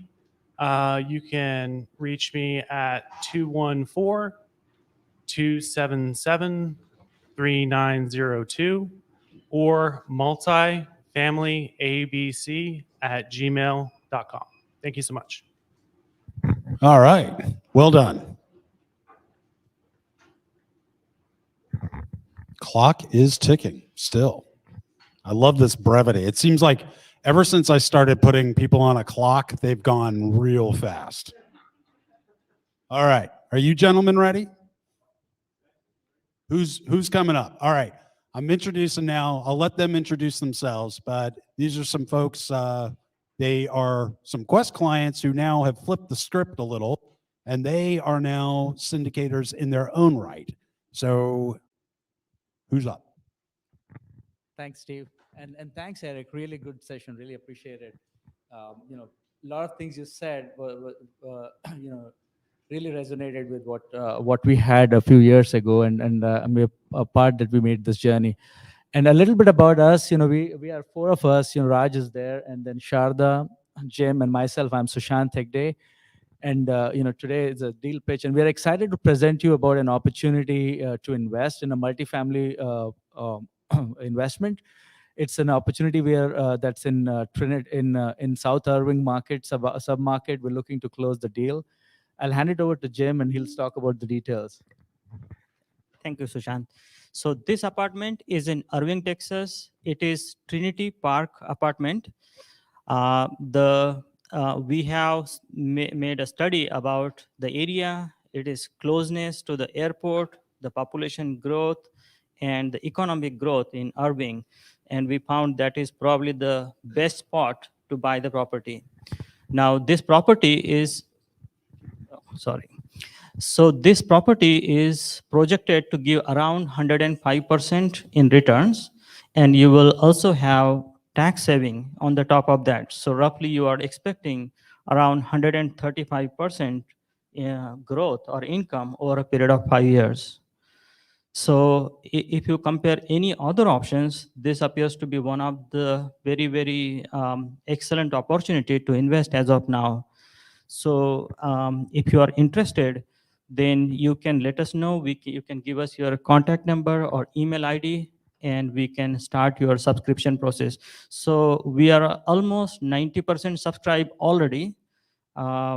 [SPEAKER 4] You can reach me at 214-277-3902 or multifamilyabc@gmail.com. Thank you so much.
[SPEAKER 1] All right. Well done. Clock is ticking still. I love this brevity. It seems like ever since I started putting people on a clock, they've gone real fast. All right. Are you gentlemen ready? Who's coming up? All right. I'm introducing now. I'll let them introduce themselves, but these are some folks. They are some Quest clients who now have flipped the script a little and they are now syndicators in their own right. So who's up?
[SPEAKER 5] Thanks, Steve. And thanks, Eric. Really good session. Really appreciate it. A lot of things you said were really resonated with what we had a few years ago, and I'm a part that we made this journey. And a little bit about us, we are four of us. Raj is there, and then Sharda, Jim, and myself. I'm Sushant Hegde. And today is a deal pitch, and we're excited to present you about an opportunity to invest in a multifamily investment. It's an opportunity where that's in in South Irving market, sub market. We're looking to close the deal. I'll hand it over to Jim, and he'll talk about the details.
[SPEAKER 6] Thank you, Sushant. So this apartment is in Irving, Texas. It is Trinity Park apartment. We have made a study about the area. It is closeness to the airport, the population growth, and the economic growth in Irving. And we found that is probably the best spot to buy the property. Now, this property is, So this property is projected to give around 105% in returns, and you will also have tax saving on the top of that. So roughly you are expecting around 135% growth or income over a period of 5 years. So if you compare any other options, this appears to be one of the very, very excellent opportunity to invest as of now. So if you are interested, then you can let us know. You can give us your contact number or email ID, and we can start your subscription process. So we are almost 90% subscribed already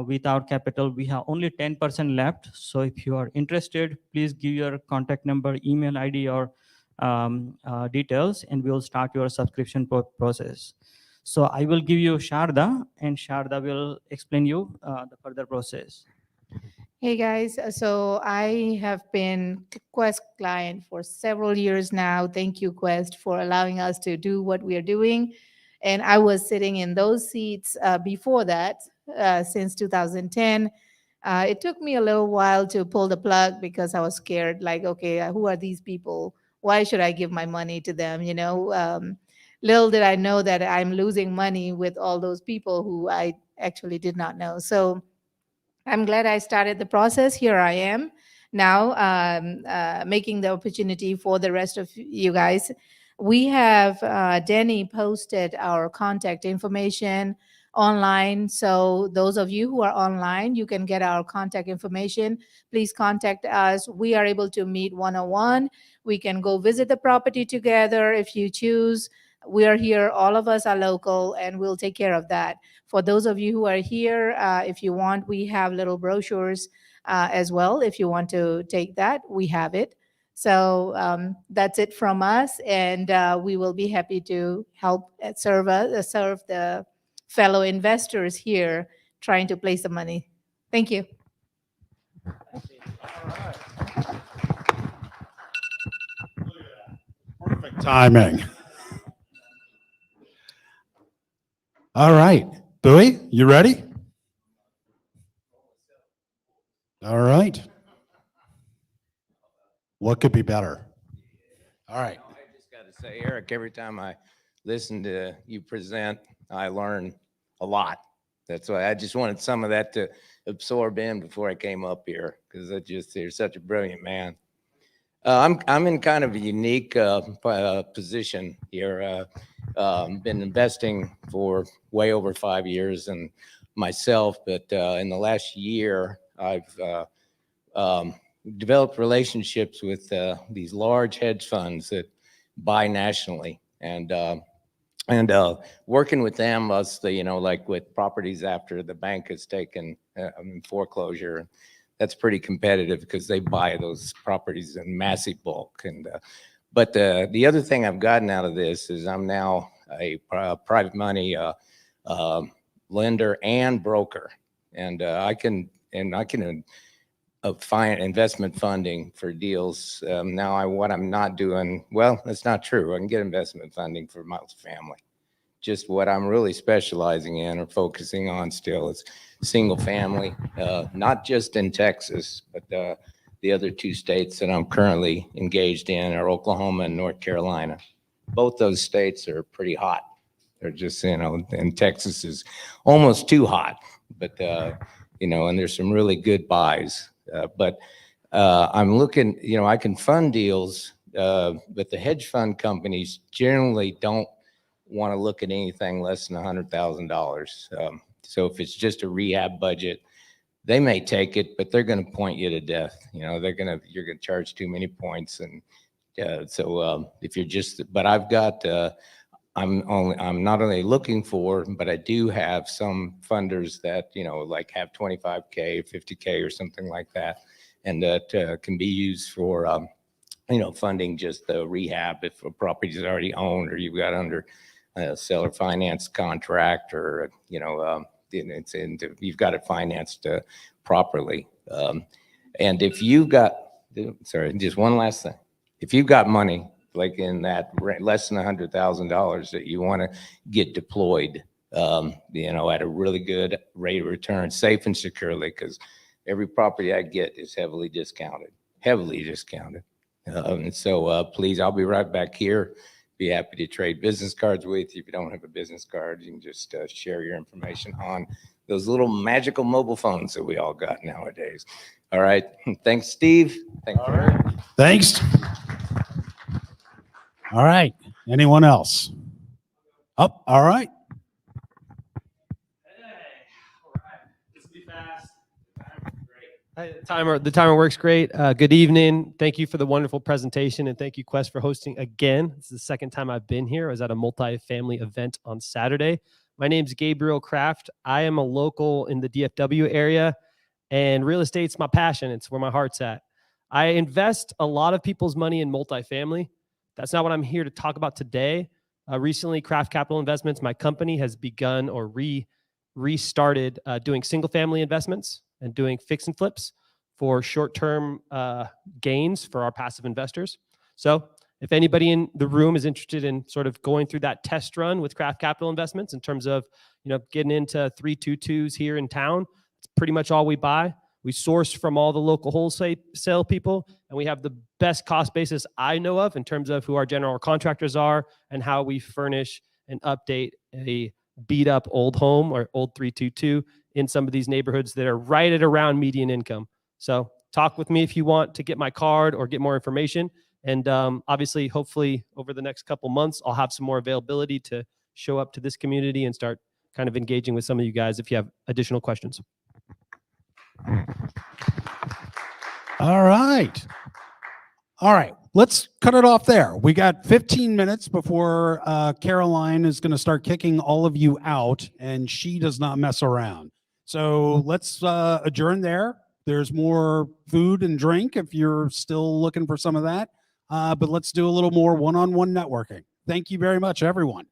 [SPEAKER 6] with our capital. We have only 10% left. So if you are interested, please give your contact number, email ID, or details, and we will start your subscription process. So I will give you Sharda, and Sharda will explain you the further process.
[SPEAKER 7] Hey guys, so I have been Quest client for several years now. Thank you, Quest, for allowing us to do what we are doing. And I was sitting in those seats before that since 2010. It took me a little while to pull the plug because I was scared, like, okay, who are these people? Why should I give my money to them? Little did I know that I'm losing money with all those people who I actually did not know. So I'm glad I started the process. Here I am now, making the opportunity for the rest of you guys. We have Denny posted our contact information online. So those of you who are online, you can get our contact information. Please contact us. We are able to meet one-on-one. We can go visit the property together if you choose. We are here. All of us are local, and we'll take care of that. For those of you who are here, if you want, we have little brochures as well. If you want to take that, we have it. So that's it from us, and we will be happy to help serve the fellow investors here trying to place the money. Thank you.
[SPEAKER 1] Perfect timing. All right. Bowie, you ready? All right. What could be better? All right.
[SPEAKER 8] I just got to say, Eric, every time I listen to you present, I learn a lot. That's why I just wanted some of that to absorb in before I came up here, because you're such a brilliant man. I'm in kind of a unique position here. Been investing for way over 5 years and myself, but in the last year, I've developed relationships with these large hedge funds that buy nationally, and working with them, like with properties after the bank has taken foreclosure. That's pretty competitive because they buy those properties in massive bulk. And but the other thing I've gotten out of this is I'm now a private money lender and broker, and I can find investment funding for deals. Now what I'm not doing, well, that's not true. I can get investment funding for multifamily just what I'm really specializing in or focusing on still is single family, not just in Texas, but the other two states that I'm currently engaged in are Oklahoma and North Carolina. Both those states are pretty hot. They're just, and Texas is almost too hot, but, and there's some really good buys. But I'm looking, I can fund deals, but the hedge fund companies generally don't want to look at anything less than $100,000. So if it's just a rehab budget, they may take it, but they're going to point you to death. You're going to charge too many points. And so if you're just, but I've got, I'm not only looking for, but I do have some funders that, like have 25K, 50K or something like that. And that can be used for, funding just the rehab if a property is already owned or you've got under a seller finance contract or, you've got it financed properly. And if you've got, sorry, just one last thing. If you've got money, like in that less than $100,000 that you want to get deployed, at a really good rate of return, safe and securely, because every property I get is heavily discounted. And so please, I'll be right back here. Be happy to trade business cards with you. If you don't have a business card, you can just share your information on those little magical mobile phones that we all got nowadays. All right. Thanks, Steve. Thank you.
[SPEAKER 1] right. Thanks. All right. Anyone else? Oh, all right.
[SPEAKER 9] The timer works great. Good evening. Thank you for the wonderful presentation, and thank you, Quest, for hosting again. This is the second time I've been here. I was at a multi-family event on Saturday. My name's Gabriel Kraft. I am a local in the DFW area, and real estate's my passion. It's where my heart's at. I invest a lot of people's money in multifamily. That's not what I'm here to talk about today. Recently, Kraft Capital Investments, my company, has begun or restarted doing single-family investments and doing fix and flips for short-term gains for our passive investors. So if anybody in the room is interested in sort of going through that test run with Kraft Capital Investments in terms of, getting into 322s here in town, it's pretty much all we buy. We source from all the local wholesale people, and we have the best cost basis I know of in terms of who our general contractors are and how we furnish and update a beat up old home or old 322 in some of these neighborhoods that are right at around median income. So talk with me if you want to get my card or get more information. And obviously, hopefully over the next couple months, I'll have some more availability to show up to this community and start kind of engaging with some of you guys if you have additional questions.
[SPEAKER 1] All right. All right. Let's cut it off there. We got 15 minutes before Caroline is going to start kicking all of you out, and she does not mess around. So let's adjourn there. There's more food and drink if you're still looking for some of that. But let's do a little more one-on-one networking. Thank you very much, everyone.